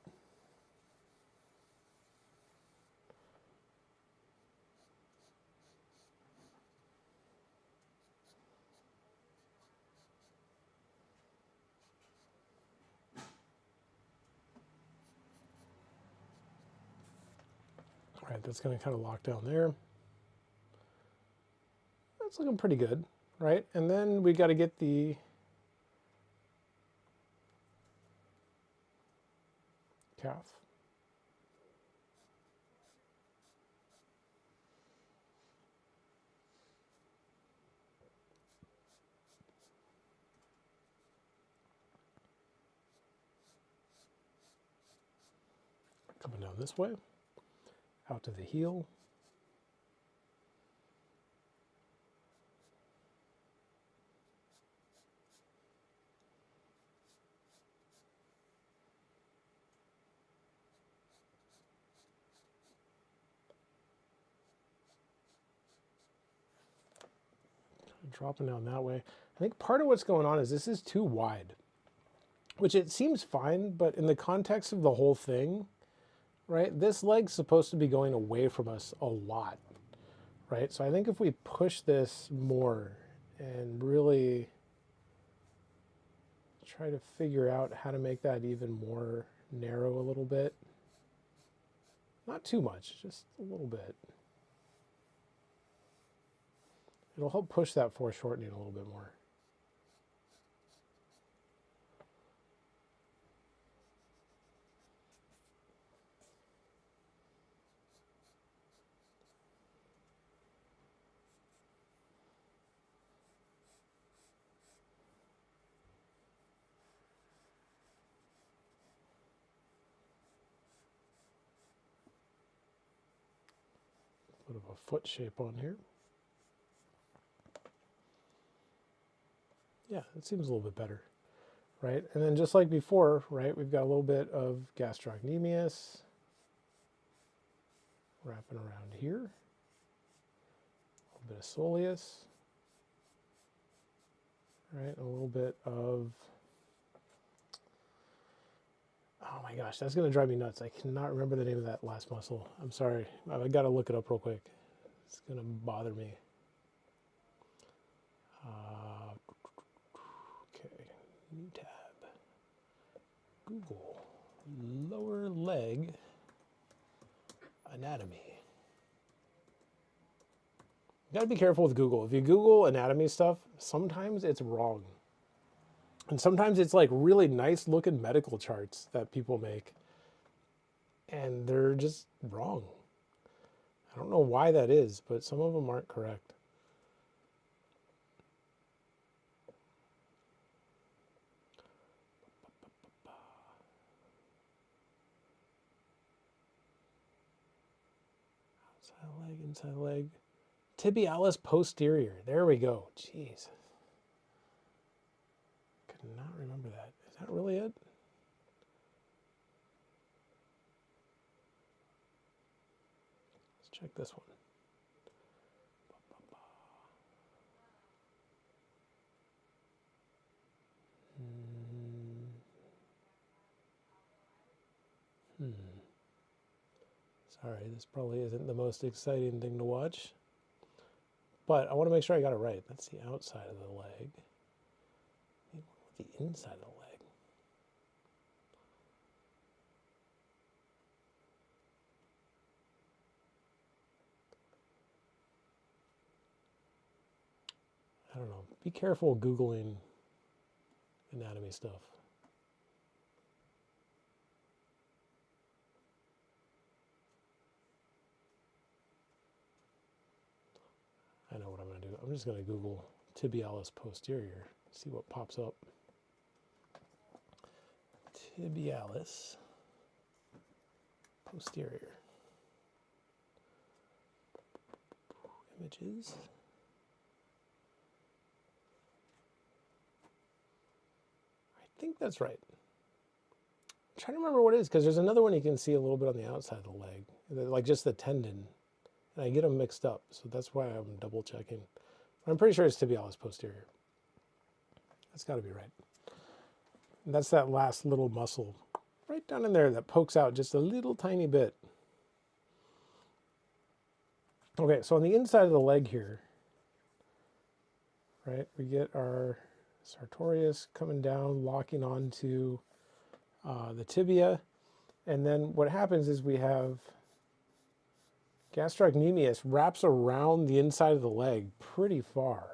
All right, that's going to kind of lock down there. That's looking pretty good, right? And then we got to get the calf. Coming down this way, out to the heel. dropping down that way. I think part of what's going on is this is too wide, which it seems fine, but in the context of the whole thing, right, this leg's supposed to be going away from us a lot, right? So I think if we push this more and really try to figure out how to make that even more narrow a little bit, not too much, just a little bit. It'll help push that foreshortening a little bit more. Bit of a foot shape on here. Yeah, it seems a little bit better, right? And then just like before, right, we've got a little bit of gastrocnemius wrapping around here. A little bit of soleus, right? A little bit of, oh my gosh, that's going to drive me nuts. I cannot remember the name of that last muscle. I'm sorry. I got to look it up real quick. It's going to bother me. Okay, new tab. Google lower leg anatomy. You gotta be careful with Google. If you Google anatomy stuff, sometimes it's wrong. And sometimes it's like really nice looking medical charts that people make, and they're just wrong. I don't know why that is, but some of them aren't correct. Outside leg, inside leg. Tibialis posterior. There we go. Jeez. Could not remember that. Is that really it? Let's check this one. Sorry, this probably isn't the most exciting thing to watch, but I want to make sure I got it right. That's the outside of the leg. The inside of the leg. I don't know. Be careful Googling anatomy stuff. I know what I'm going to do. I'm just going to Google tibialis posterior, see what pops up. Tibialis posterior. Images. I think that's right. I'm trying to remember what it is, because there's another one you can see a little bit on the outside of the leg, like just the tendon. And I get them mixed up, so that's why I'm double checking. I'm pretty sure it's tibialis posterior. That's got to be right. And that's that last little muscle right down in there that pokes out just a little tiny bit. Okay, so on the inside of the leg here, right, we get our sartorius coming down, locking onto the tibia. And then what happens is we have gastrocnemius wraps around the inside of the leg pretty far.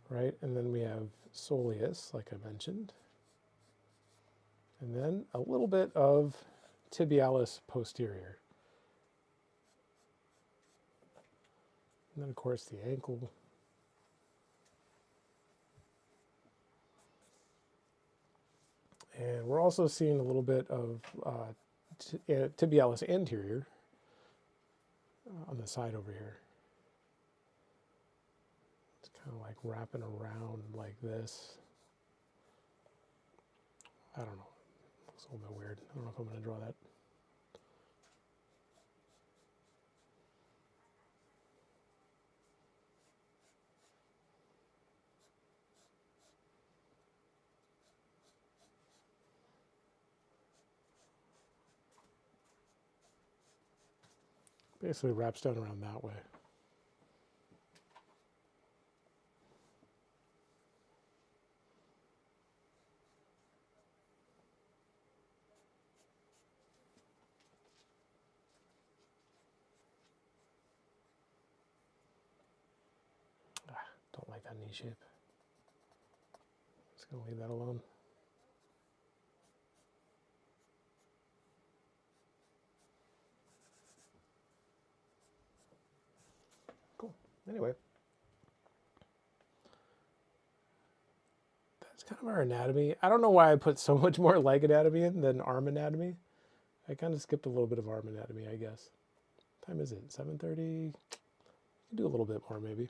Right, and then we have soleus, like I mentioned. And then a little bit of tibialis posterior. And then, of course, the ankle. And we're also seeing a little bit of tibialis anterior on the side over here. It's kind of like wrapping around like this. I don't know. Looks a little bit weird. I don't know if I'm going to draw that. Basically wraps down around that way. Don't like that knee shape. Just gonna leave that alone. Cool. Anyway, that's kind of our anatomy. I don't know why I put so much more leg anatomy in than arm anatomy. I kind of skipped a little bit of arm anatomy, I guess. What time is it? 7:30? Can do a little bit more maybe.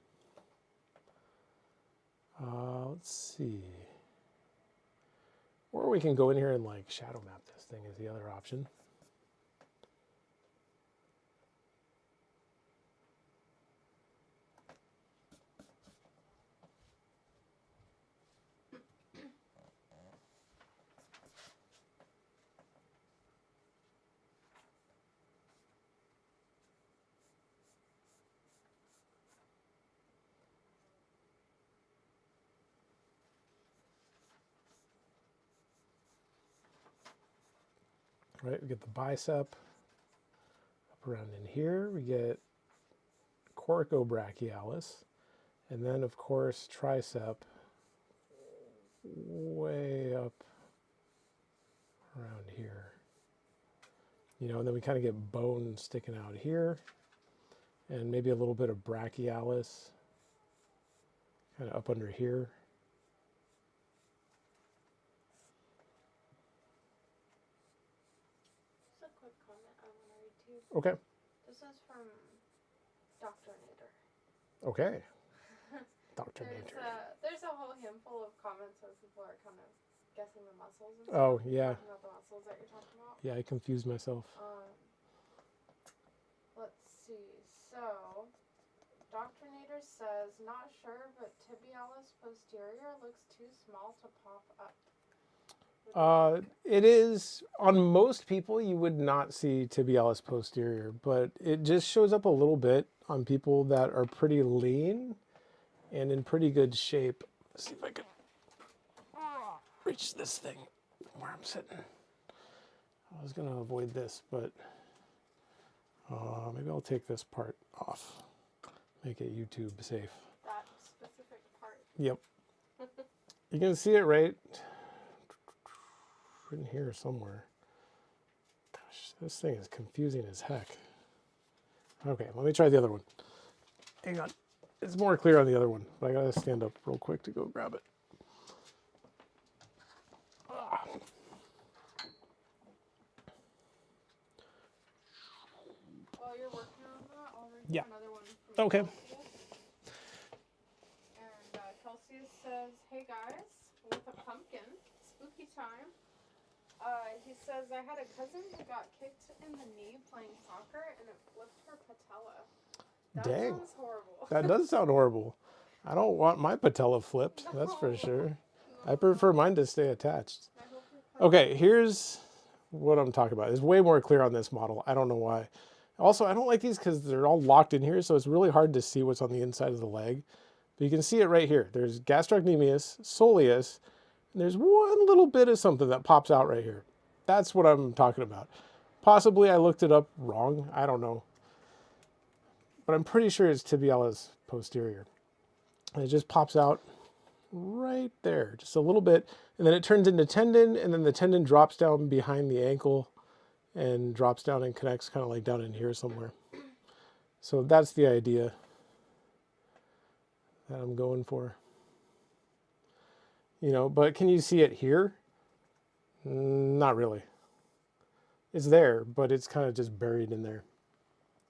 Let's see. Or we can go in here and like shadow map this thing is the other option. Right, we get the bicep up around in here. We get coracobrachialis, and then of course tricep way up around here. You know, and then we kind of get bone sticking out here, and maybe a little bit of brachialis kind of up under here. Just a quick comment I want to read to you. Okay. This is from Dr. Nader. Okay. Dr. Nader. There's a whole handful of comments where people are kind of guessing the muscles and Oh, stuff. yeah. Talking about the muscles that you're talking about. Yeah, I confused myself. Let's see. So, Dr. Nader says, not sure, but tibialis posterior looks too small to pop up. It is, on most people, you would not see tibialis posterior, but it just shows up a little bit on people that are pretty lean and in pretty good shape. Let's see if I can reach this thing from where I'm sitting. I was going to avoid this, but maybe I'll take this part off. Make it YouTube safe. That specific part. Yep. You can see it right in here somewhere. Gosh, this thing is confusing as heck. Okay, let me try the other one. Hang on. It's more clear on the other one, but I gotta stand up real quick to go grab it. While you're working on that, I'll read Yeah. another one from Okay. Celsius. And Celsius says, hey guys, with a pumpkin, spooky time. He says, I had a cousin who got kicked in the knee playing soccer and it flipped her patella. That Dang. sounds horrible. That does sound horrible. I don't want my patella flipped, that's for sure. I prefer mine to stay attached. I hope your patella- Okay, here's what I'm talking about. It's way more clear on this model. I don't know why. Also, I don't like these because they're all locked in here, so it's really hard to see what's on the inside of the leg. But you can see it right here. There's gastrocnemius, soleus, and there's one little bit of something that pops out right here. That's what I'm talking about. Possibly I looked it up wrong. I don't know. But I'm pretty sure it's tibialis posterior. And it just pops out right there, just a little bit. And then it turns into tendon, and then the tendon drops down behind the ankle and drops down and connects kind of like down in here somewhere. So that's the idea that I'm going for. You know, but can you see it here? Not really. It's there, but it's kind of just buried in there.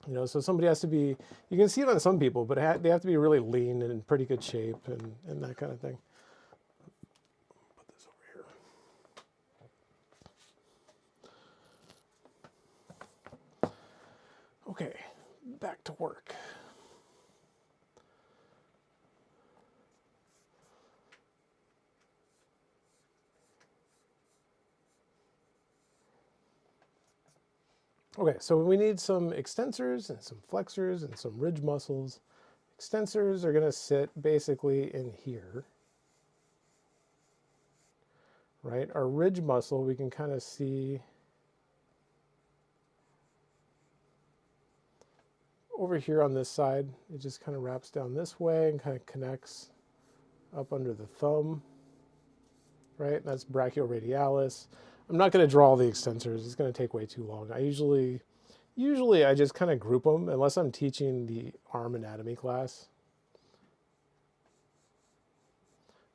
You know, so somebody has to be, you can see it on some people, but they have to be really lean and in pretty good shape and that kind of thing. Put this over here. Okay, back to work. Okay, so we need some extensors and some flexors and some ridge muscles. Extensors are going to sit basically in here, right? Our ridge muscle, we can kind of see over here on this side. It just kind of wraps down this way and kind of connects up under the thumb, right? And that's brachioradialis. I'm not going to draw all the extensors. It's going to take way too long. Usually I just kind of group them unless I'm teaching the arm anatomy class.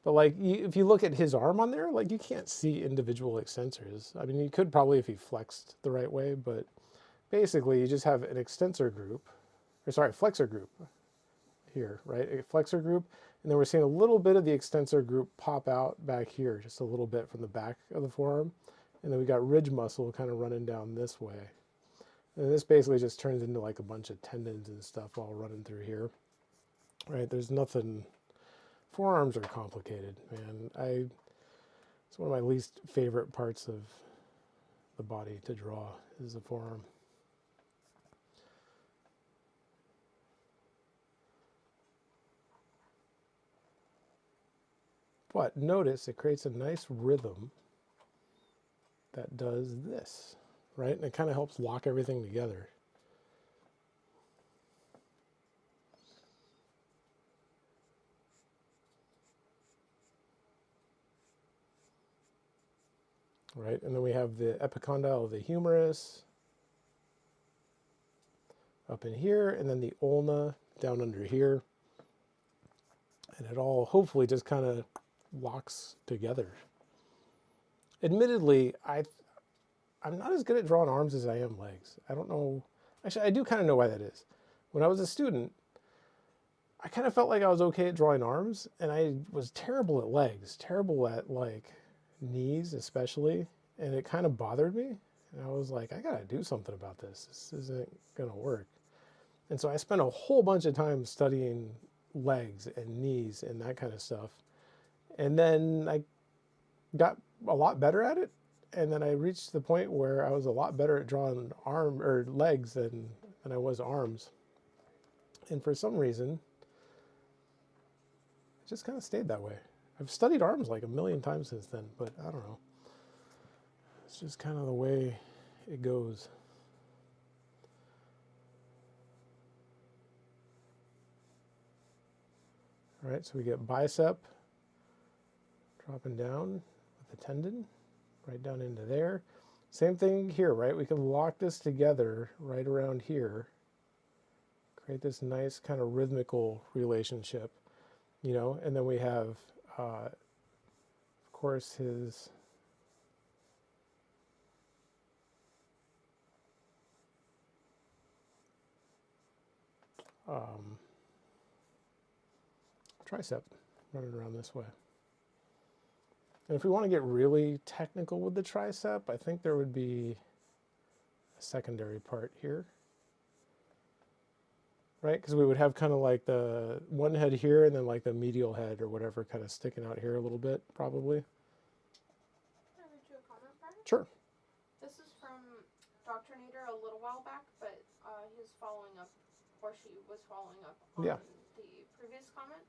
But like, if you look at his arm on there, like you can't see individual extensors. I mean, you could probably if he flexed the right way, but basically you just have an extensor group, or sorry, flexor group here, right? A flexor group, and then we're seeing a little bit of the extensor group pop out back here, just a little bit from the back of the forearm. And then we got ridge muscle kind of running down this way. And this basically just turns into like a bunch of tendons and stuff all running through here, right? There's nothing. Forearms are complicated, man. It's one of my least favorite parts of the body to draw is the forearm. But notice it creates a nice rhythm that does this, right? And it kind of helps lock everything together. Right, and then we have the epicondyle of the humerus up in here, and then the ulna down under here. And it all hopefully just kind of locks together. Admittedly, I'm not as good at drawing arms as I am legs. I don't know. Actually, I do kind of know why that is. When I was a student, I kind of felt like I was okay at drawing arms, and I was terrible at legs, terrible at like knees especially, and it kind of bothered me. And I was like, I gotta do something about this. This isn't gonna work. And so I spent a whole bunch of time studying legs and knees and that kind of stuff. And then I got a lot better at it. And then I reached the point where I was a lot better at drawing arm or legs than I was arms. And for some reason, it just kind of stayed that way. I've studied arms like a million times since then, but I don't know. It's just kind of the way it goes. All right, so we get bicep dropping down with the tendon right down into there. Same thing here, right? We can lock this together right around here, create this nice kind of rhythmical relationship, you know, and then we have, of course, his tricep running around this way. And if we want to get really technical with the tricep, I think there would be a secondary part here, right? Because we would have kind of like the one head here and then like the medial head or whatever kind of sticking out here a little bit, probably. Can I read you a comment, Brian? Sure. This is from Dr. Nader a little while back, but he was following up, or she was following up on the previous comment,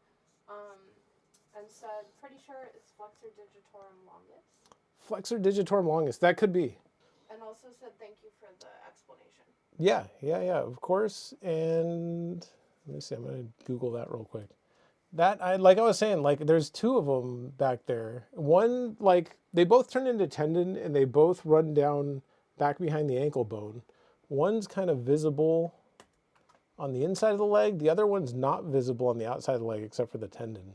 and said, pretty sure it's flexor digitorum longus. Flexor digitorum longus, that could be. And also said thank you for the explanation. Yeah, of course. And let me see, I'm going to Google that real quick. Like I was saying, like there's two of them back there. One, like they both turn into tendon and they both run down back behind the ankle bone. One's kind of visible on the inside of the leg. The other one's not visible on the outside of the leg except for the tendon.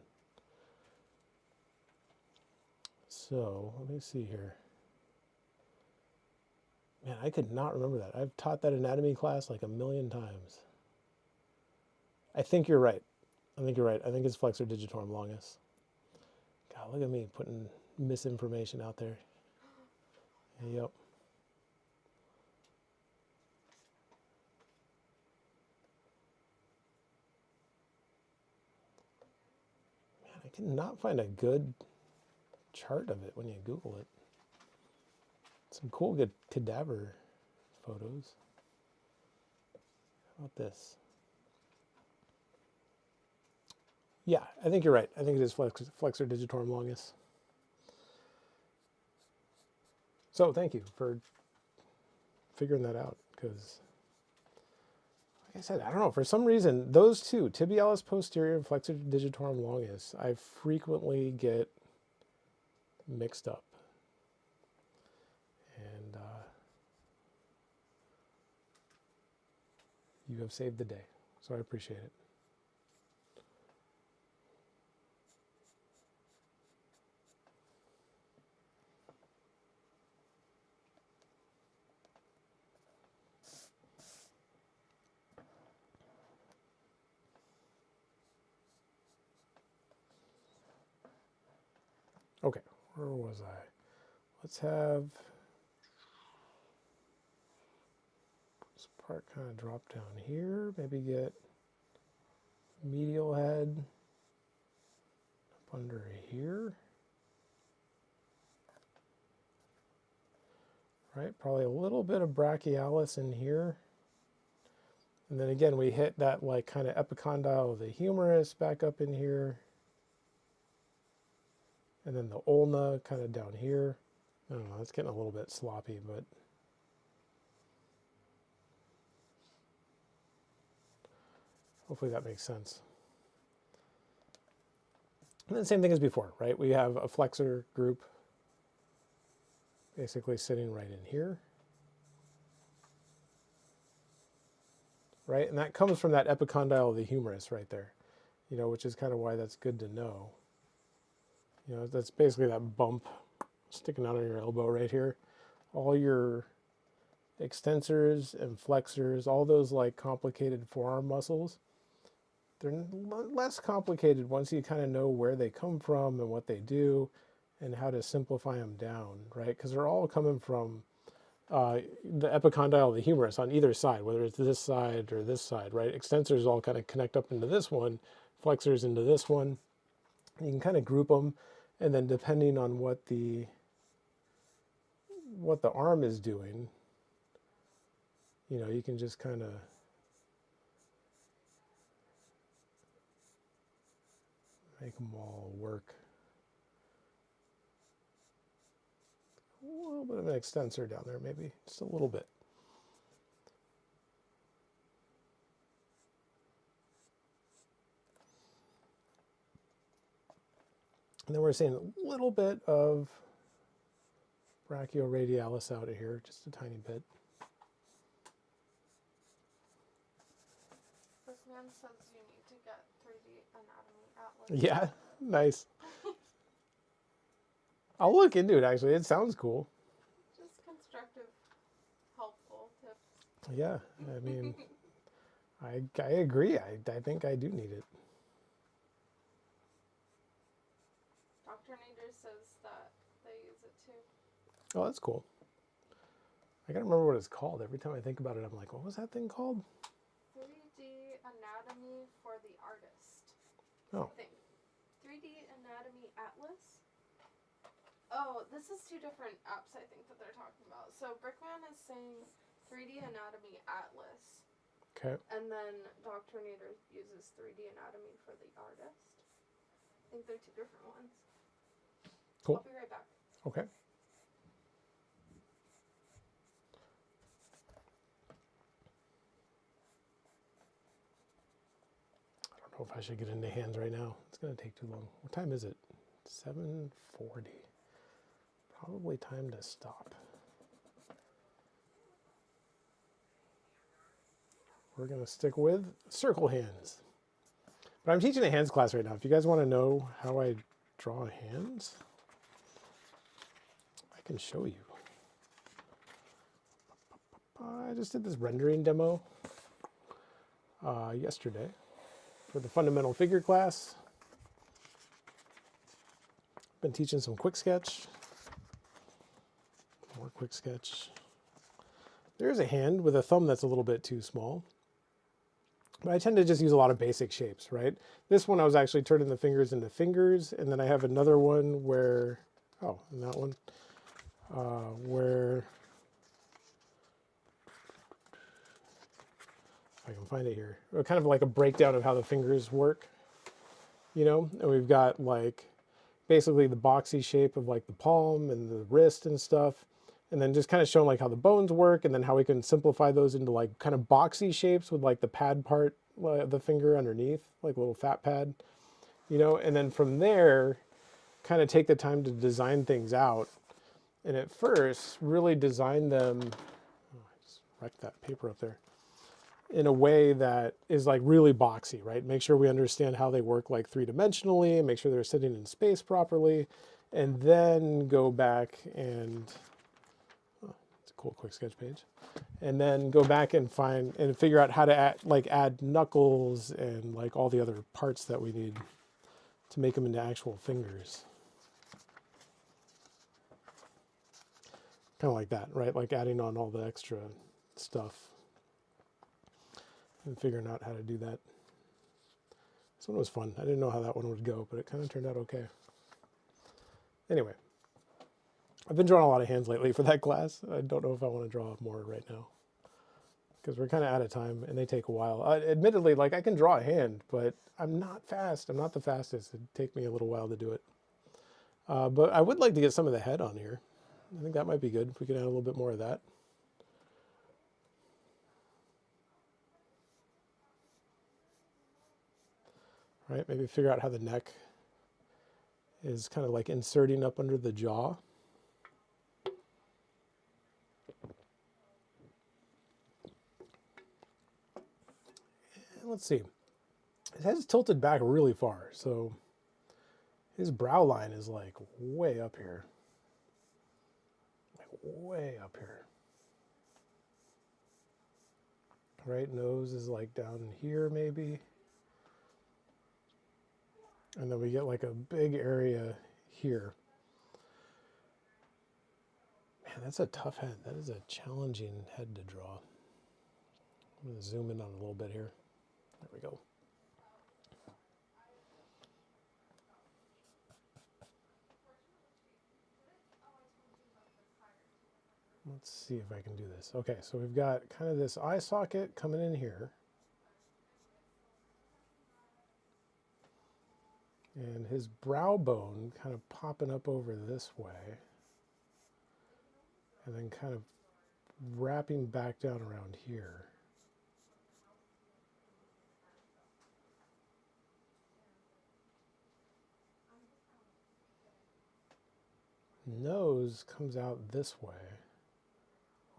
So let me see here. Man, I could not remember that. I've taught that anatomy class like a million times. I think you're right. I think it's flexor digitorum longus. God, look at me putting misinformation out there. Yep. Man, I cannot find a good chart of it when you Google it. Some cool, good cadaver photos. How about this? Yeah, I think you're right. I think it is flexor digitorum longus. So thank you for figuring that out, because like I said, I don't know, for some reason, those two, tibialis posterior and flexor digitorum longus, I frequently get mixed up. And you have saved the day, so I appreciate it. Okay, where was I? Let's have this part kind of drop down here, maybe get medial head up under here. Right, probably a little bit of brachialis in here. And then again, we hit that like kind of epicondyle of the humerus back up in here. And then the ulna kind of down here. I don't know, it's getting a little bit sloppy, but hopefully that makes sense. And then same thing as before, right? We have a flexor group basically sitting right in here. Right, and that comes from that epicondyle of the humerus right there, you know, which is kind of why that's good to know. You know, that's basically that bump sticking out on your elbow right here. All your extensors and flexors, all those like complicated forearm muscles, they're less complicated once you kind of know where they come from and what they do and how to simplify them down, right? Because they're all coming from the epicondyle of the humerus on either side, whether it's this side or this side, right? Extensors all kind of connect up into this one, flexors into this one. You can kind of group them, and then depending on what the arm is doing, you know, you can just kind of make them all work. A little bit of an extensor down there, maybe just a little bit. And then we're seeing a little bit of brachioradialis out of here, just a tiny bit. This man says you need to get 3D anatomy atlas. Yeah, nice. I'll look into it, actually. It sounds cool. Just constructive, helpful tips. Yeah, I mean, I agree. I think I do need it. Dr. Nader says that they use it too. Oh, that's cool. I gotta remember what it's called. Every time I think about it, I'm like, what was that thing called? 3D anatomy for the artist. Oh. I think. 3D anatomy atlas? Oh, this is two different apps I think that they're talking about. So Brickman is saying 3D anatomy atlas. Okay. And then Dr. Nader uses 3D anatomy for the artist. I think they're two different ones. Cool. I'll be right back. Okay. I don't know if I should get into hands right now. It's going to take too long. What time is it? 7:40. Probably time to stop. We're going to stick with circle hands. But I'm teaching a hands class right now. If you guys want to know how I draw hands, I can show you. I just did this rendering demo yesterday for the fundamental figure class. Been teaching some quick sketch. More quick sketch. There's a hand with a thumb that's a little bit too small. But I tend to just use a lot of basic shapes, right? This one I was actually turning the fingers into fingers, and then I have another one where, oh, and that one, where if I can find it here, kind of like a breakdown of how the fingers work, you know, and we've got like basically the boxy shape of like the palm and the wrist and stuff. And then just kind of showing like how the bones work and then how we can simplify those into like kind of boxy shapes with like the pad part of the finger underneath, like a little fat pad, you know, and then from there, kind of take the time to design things out. And at first, really design them, oh, I just wrecked that paper up there, in a way that is like really boxy, right? Make sure we understand how they work like three-dimensionally and make sure they're sitting in space properly. And then go back and, oh, it's a cool quick sketch page. And then go back and find and figure out how to add knuckles and like all the other parts that we need to make them into actual fingers. Kind of like that, right? Like adding on all the extra stuff and figuring out how to do that. This one was fun. I didn't know how that one would go, but it kind of turned out okay. Anyway, I've been drawing a lot of hands lately for that class. I don't know if I want to draw more right now because we're kind of out of time and they take a while. Admittedly, like I can draw a hand, but I'm not fast. I'm not the fastest. It'd take me a little while to do it. But I would like to get some of the head on here. I think that might be good if we could add a little bit more of that. Right, maybe figure out how the neck is kind of like inserting up under the jaw. And let's see, his head's tilted back really far, so his brow line is like way up here. Like way up here. Right, nose is like down here maybe. And then we get like a big area here. Man, that's a tough head. That is a challenging head to draw. I'm going to zoom in on it a little bit here. There we go. Let's see if I can do this. Okay, so we've got kind of this eye socket coming in here. And his brow bone kind of popping up over this way. And then kind of wrapping back down around here. Nose comes out this way.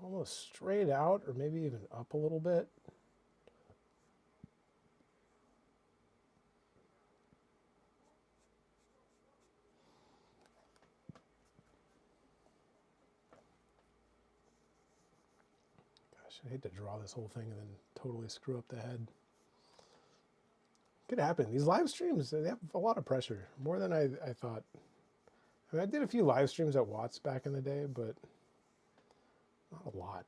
Almost straight out, or maybe even up a little bit. Gosh, I hate to draw this whole thing and then totally screw up the head. Could happen. These live streams, they have a lot of pressure, more than I thought. I mean, I did a few live streams at Watts back in the day, but not a lot.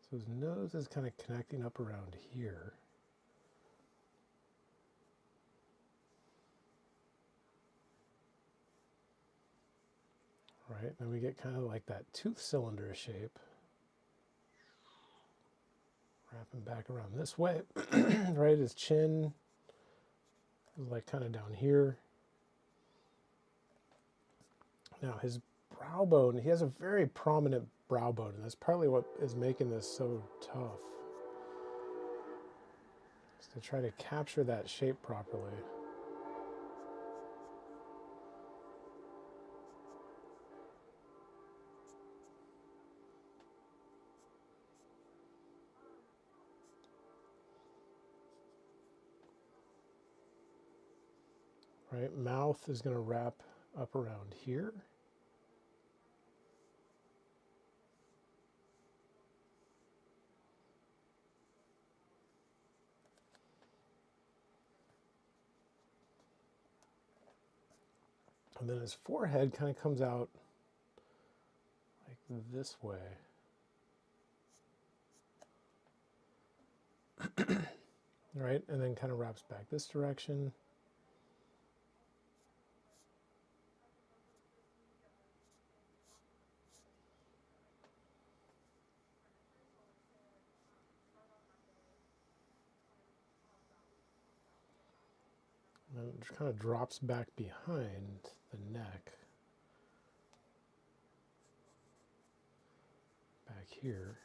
So his nose is kind of connecting up around here. Right, then we get kind of like that tooth cylinder shape. Wrapping back around this way, right? His chin is like kind of down here. Now his brow bone, he has a very prominent brow bone, and that's partly what is making this so tough. Is to try to capture that shape properly. Right, mouth is going to wrap up around here. And then his forehead kind of comes out like this way. Right, and then kind of wraps back this direction. And it kind of drops back behind the neck. Back here.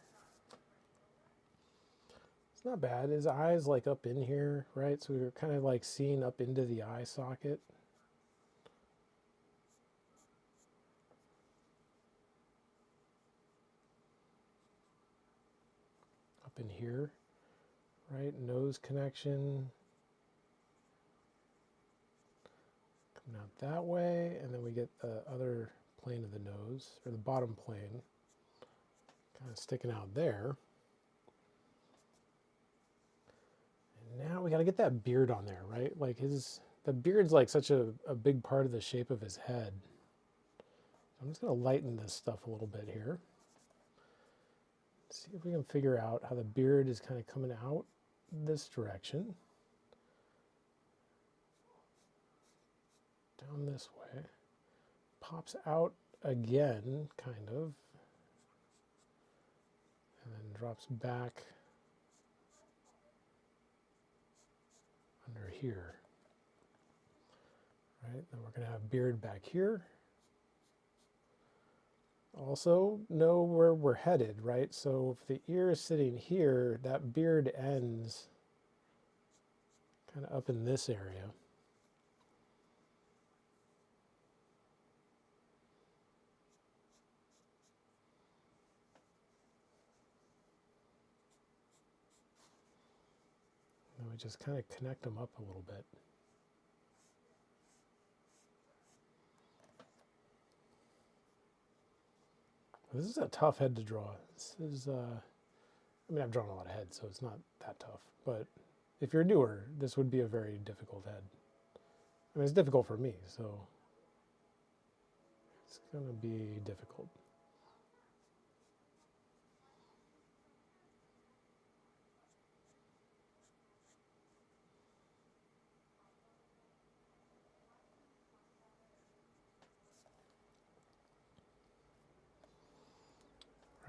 It's not bad. His eye's like up in here, right? So we were kind of like seeing up into the eye socket. Up in here, right? Nose connection. Coming out that way, and then we get the other plane of the nose, or the bottom plane, kind of sticking out there. And now we got to get that beard on there, right? Like the beard's like such a big part of the shape of his head. I'm just going to lighten this stuff a little bit here. See if we can figure out how the beard is kind of coming out this direction. Down this way. Pops out again, kind of. And then drops back under here. Right, then we're going to have beard back here. Also, know where we're headed, right? So if the ear is sitting here, that beard ends kind of up in this area. And we just kind of connect them up a little bit. This is a tough head to draw. This is, I mean, I've drawn a lot of heads, so it's not that tough. But if you're newer, this would be a very difficult head. I mean, it's difficult for me, so it's going to be difficult.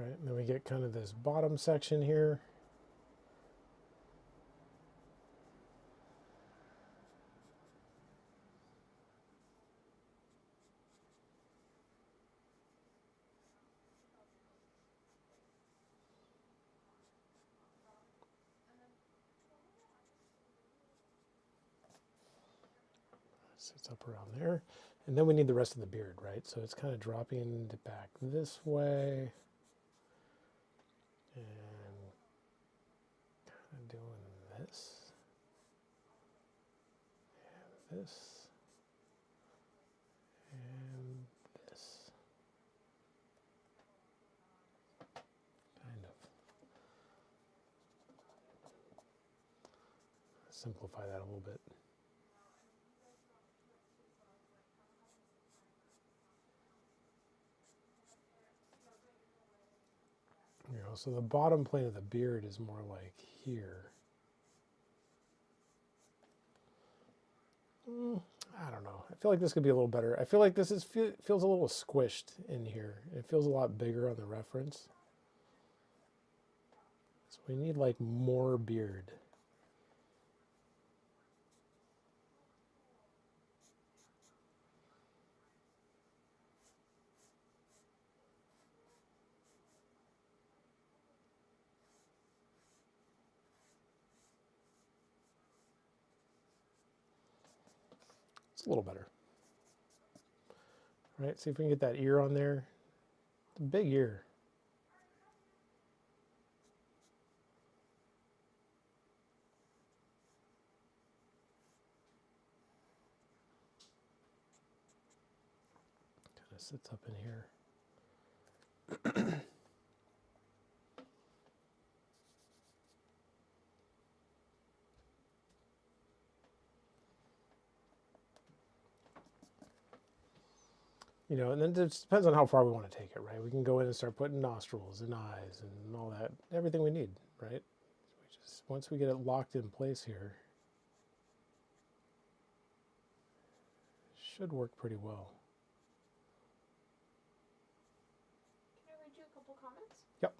Right, and then we get kind of this bottom section here. Sits up around there. And then we need the rest of the beard, right? So it's kind of dropping back this way. And kind of doing this. And this. And this. Kind of. Simplify that a little bit. You know, so the bottom plane of the beard is more like here. I don't know. I feel like this could be a little better. I feel like this feels a little squished in here. It feels a lot bigger on the reference. So we need like more beard. It's a little better. All right, see if we can get that ear on there. It's a big ear. Kind of sits up in here. You know, and then it just depends on how far we want to take it, right? We can go in and start putting nostrils and eyes and all that, everything we need, right? So once we get it locked in place here, it should work pretty well. Can I read you a couple comments? Yep.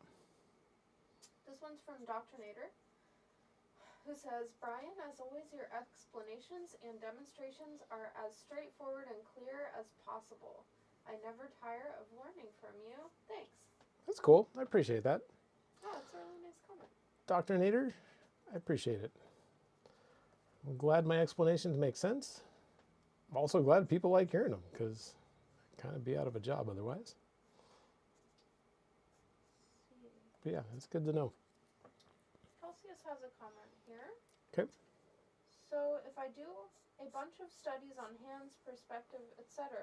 This one's from Dr. Nader. who says, Brian, as always, your explanations and demonstrations are as straightforward and clear as possible. I never tire of learning from you. Thanks. That's cool. I appreciate that. Oh, that's a really nice comment. Dr. Nader, I appreciate it. I'm glad my explanations make sense. I'm also glad people like hearing them, because I'd kind of be out of a job otherwise. But yeah, it's good to know. Celsius has a comment here. Okay. So if I do a bunch of studies on hands, perspective, etc.,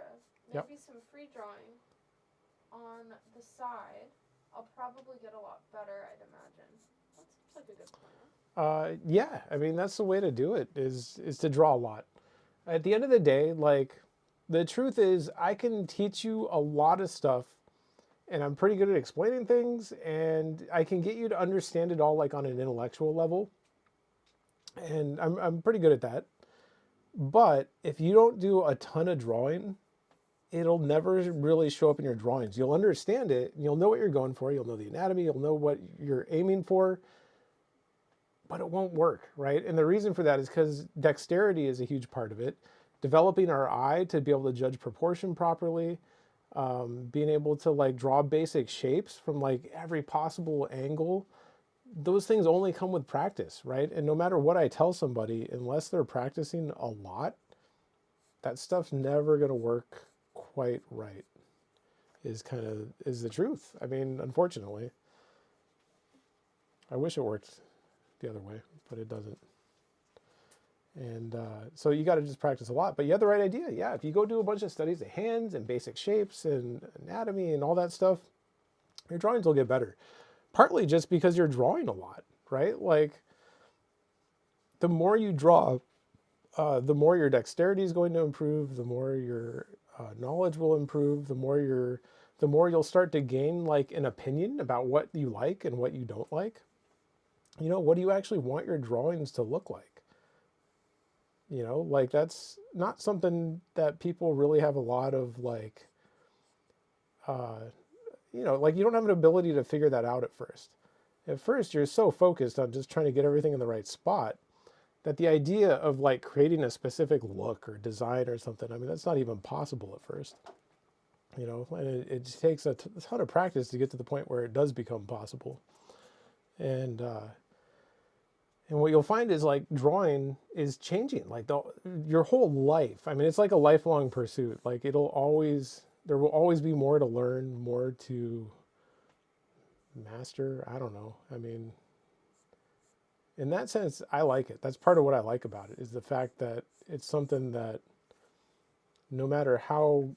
Yep. maybe some free drawing on the side, I'll probably get a lot better, I'd imagine. That seems like a good plan. Yeah, I mean, that's the way to do it, is to draw a lot. At the end of the day, like, the truth is I can teach you a lot of stuff, and I'm pretty good at explaining things, and I can get you to understand it all, like, on an intellectual level. And I'm pretty good at that. But if you don't do a ton of drawing, it'll never really show up in your drawings. You'll understand it, and you'll know what you're going for. You'll know the anatomy. You'll know what you're aiming for. But it won't work, right? And the reason for that is because dexterity is a huge part of it. Developing our eye to be able to judge proportion properly, being able to like draw basic shapes from like every possible angle. Those things only come with practice, right? And no matter what I tell somebody, unless they're practicing a lot, that stuff's never going to work quite right, is the truth. I mean, unfortunately. I wish it worked the other way, but it doesn't. And so you got to just practice a lot, but you have the right idea. Yeah, if you go do a bunch of studies of hands and basic shapes and anatomy and all that stuff, your drawings will get better. Partly just because you're drawing a lot, right? Like, the more you draw, the more your dexterity is going to improve, the more your knowledge will improve, the more you'll start to gain like an opinion about what you like and what you don't like. You know, what do you actually want your drawings to look like? You know, like, that's not something that people really have a lot of like, you know, like, you don't have an ability to figure that out at first. At first, you're so focused on just trying to get everything in the right spot that the idea of like creating a specific look or design or something, I mean, that's not even possible at first. You know, and it just takes a ton of practice to get to the point where it does become possible. And what you'll find is like drawing is changing, like your whole life. I mean, it's like a lifelong pursuit. Like, there will always be more to learn, more to master. I don't know. I mean, in that sense, I like it. That's part of what I like about it, is the fact that it's something that no matter how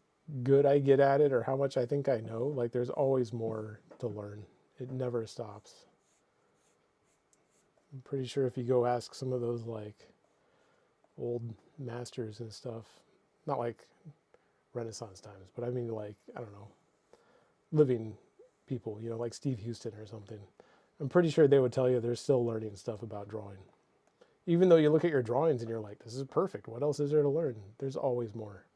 good I get at it or how much I think I know, like, there's always more to learn. It never stops. I'm pretty sure if you go ask some of those like old masters and stuff, not like Renaissance times, but I mean like, I don't know, living people, you know, like Steve Houston or something. I'm pretty sure they would tell you they're still learning stuff about drawing. Even though you look at your drawings and you're like, this is perfect. What else is there to learn? There's always more.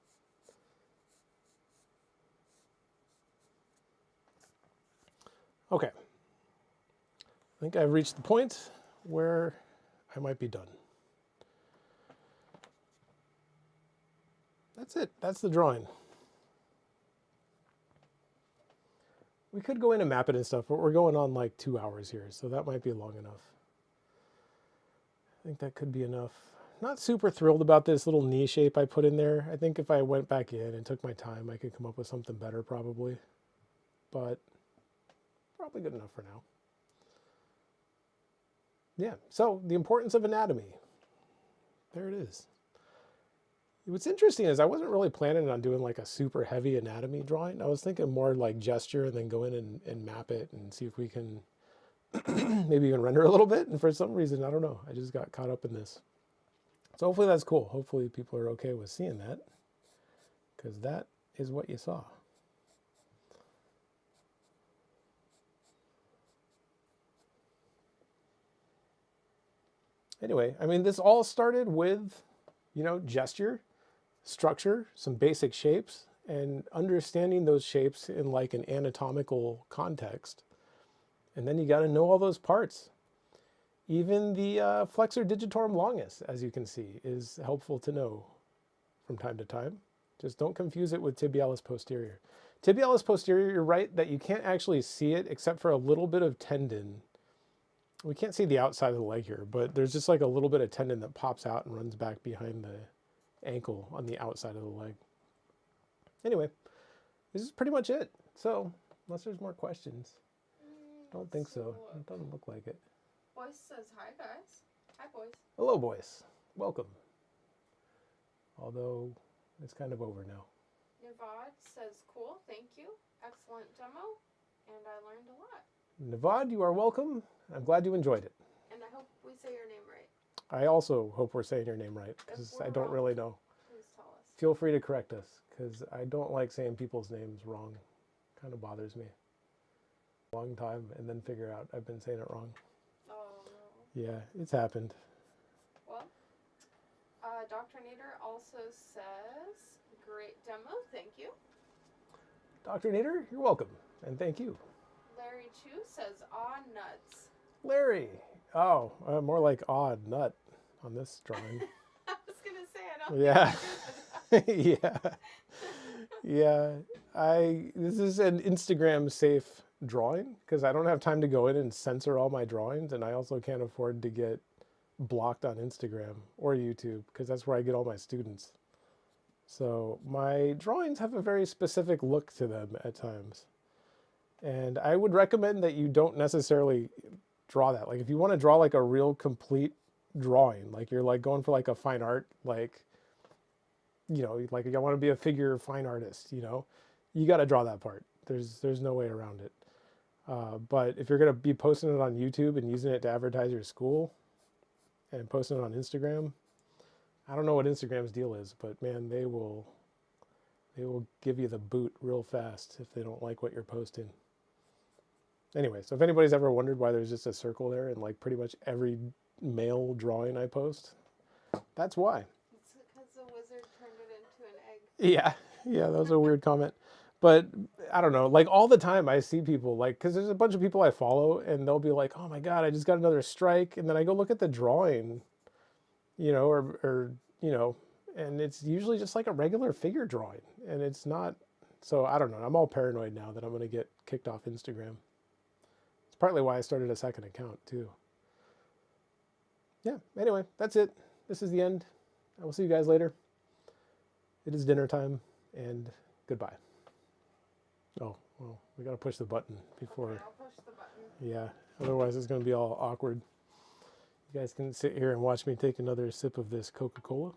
Okay. I think I've reached the point where I might be done. That's it. That's the drawing. We could go in and map it and stuff, but we're going on like 2 hours here, so that might be long enough. I think that could be enough. Not super thrilled about this little knee shape I put in there. I think if I went back in and took my time, I could come up with something better probably. But probably good enough for now. Yeah, so the importance of anatomy. There it is. What's interesting is I wasn't really planning on doing like a super heavy anatomy drawing. I was thinking more like gesture and then go in and map it and see if we can maybe even render a little bit. And for some reason, I don't know, I just got caught up in this. So hopefully that's cool. Hopefully people are okay with seeing that, because that is what you saw. Anyway, I mean, this all started with, you know, gesture, structure, some basic shapes, and understanding those shapes in like an anatomical context. And then you got to know all those parts. Even the flexor digitorum longus, as you can see, is helpful to know from time to time. Just don't confuse it with tibialis posterior. Tibialis posterior, you're right that you can't actually see it except for a little bit of tendon. We can't see the outside of the leg here, but there's just like a little bit of tendon that pops out and runs back behind the ankle on the outside of the leg. Anyway, this is pretty much it. So, unless there's more questions. Don't think so. It doesn't look like it. Boyce says hi, guys. Hi, Boyce. Hello, Boyce. Welcome. Although, it's kind of over now. Navad says cool, thank you. Excellent demo, and I learned a lot. Navad, you are welcome. I'm glad you enjoyed it. And I hope we say your name right. I also hope we're saying your name right, because I don't really know. Please tell us. Feel free to correct us, because I don't like saying people's names wrong. Kind of bothers me. Long time, and then figure out I've been saying it wrong. Oh, no. Yeah, it's happened. Well, Dr. Nader also says, great demo, thank you. Dr. Nader, you're welcome, and thank you. Larry Chu says, aw, nuts. Larry. Oh, more like odd nut on this drawing. I was going to say, I don't think Yeah. Yeah. This is an Instagram safe drawing because I don't have time to go in and censor all my drawings, and I also can't afford to get blocked on Instagram or YouTube because that's where I get all my students. So my drawings have a very specific look to them at times. And I would recommend that you don't necessarily draw that. Like if you want to draw like a real complete drawing, like you're like going for like a fine art, like, you know, like I want to be a figure fine artist, you know, you got to draw that part. There's no way around it. But if you're going to be posting it on YouTube and using it to advertise your school and posting it on Instagram, I don't know what Instagram's deal is, but man, they will give you the boot real fast if they don't like what you're posting. Anyway, so if anybody's ever wondered why there's just a circle there in like pretty much every male drawing I post, that's why. It's because the wizard turned it into an egg. Yeah, that was a weird comment. But I don't know, like all the time I see people like, because there's a bunch of people I follow and they'll be like, oh my God, I just got another strike. And then I go look at the drawing, you know, or you know, and it's usually just like a regular figure drawing. And it's not, so I don't know. I'm all paranoid now that I'm going to get kicked off Instagram. It's partly why I started a second account too. Yeah, anyway, that's it. This is the end. I will see you guys later. It is dinner time, and goodbye. Oh, well, we got to push the button before. Okay, I'll push the button. Yeah, otherwise it's going to be all awkward. You guys can sit here and watch me take another sip of this Coca-Cola.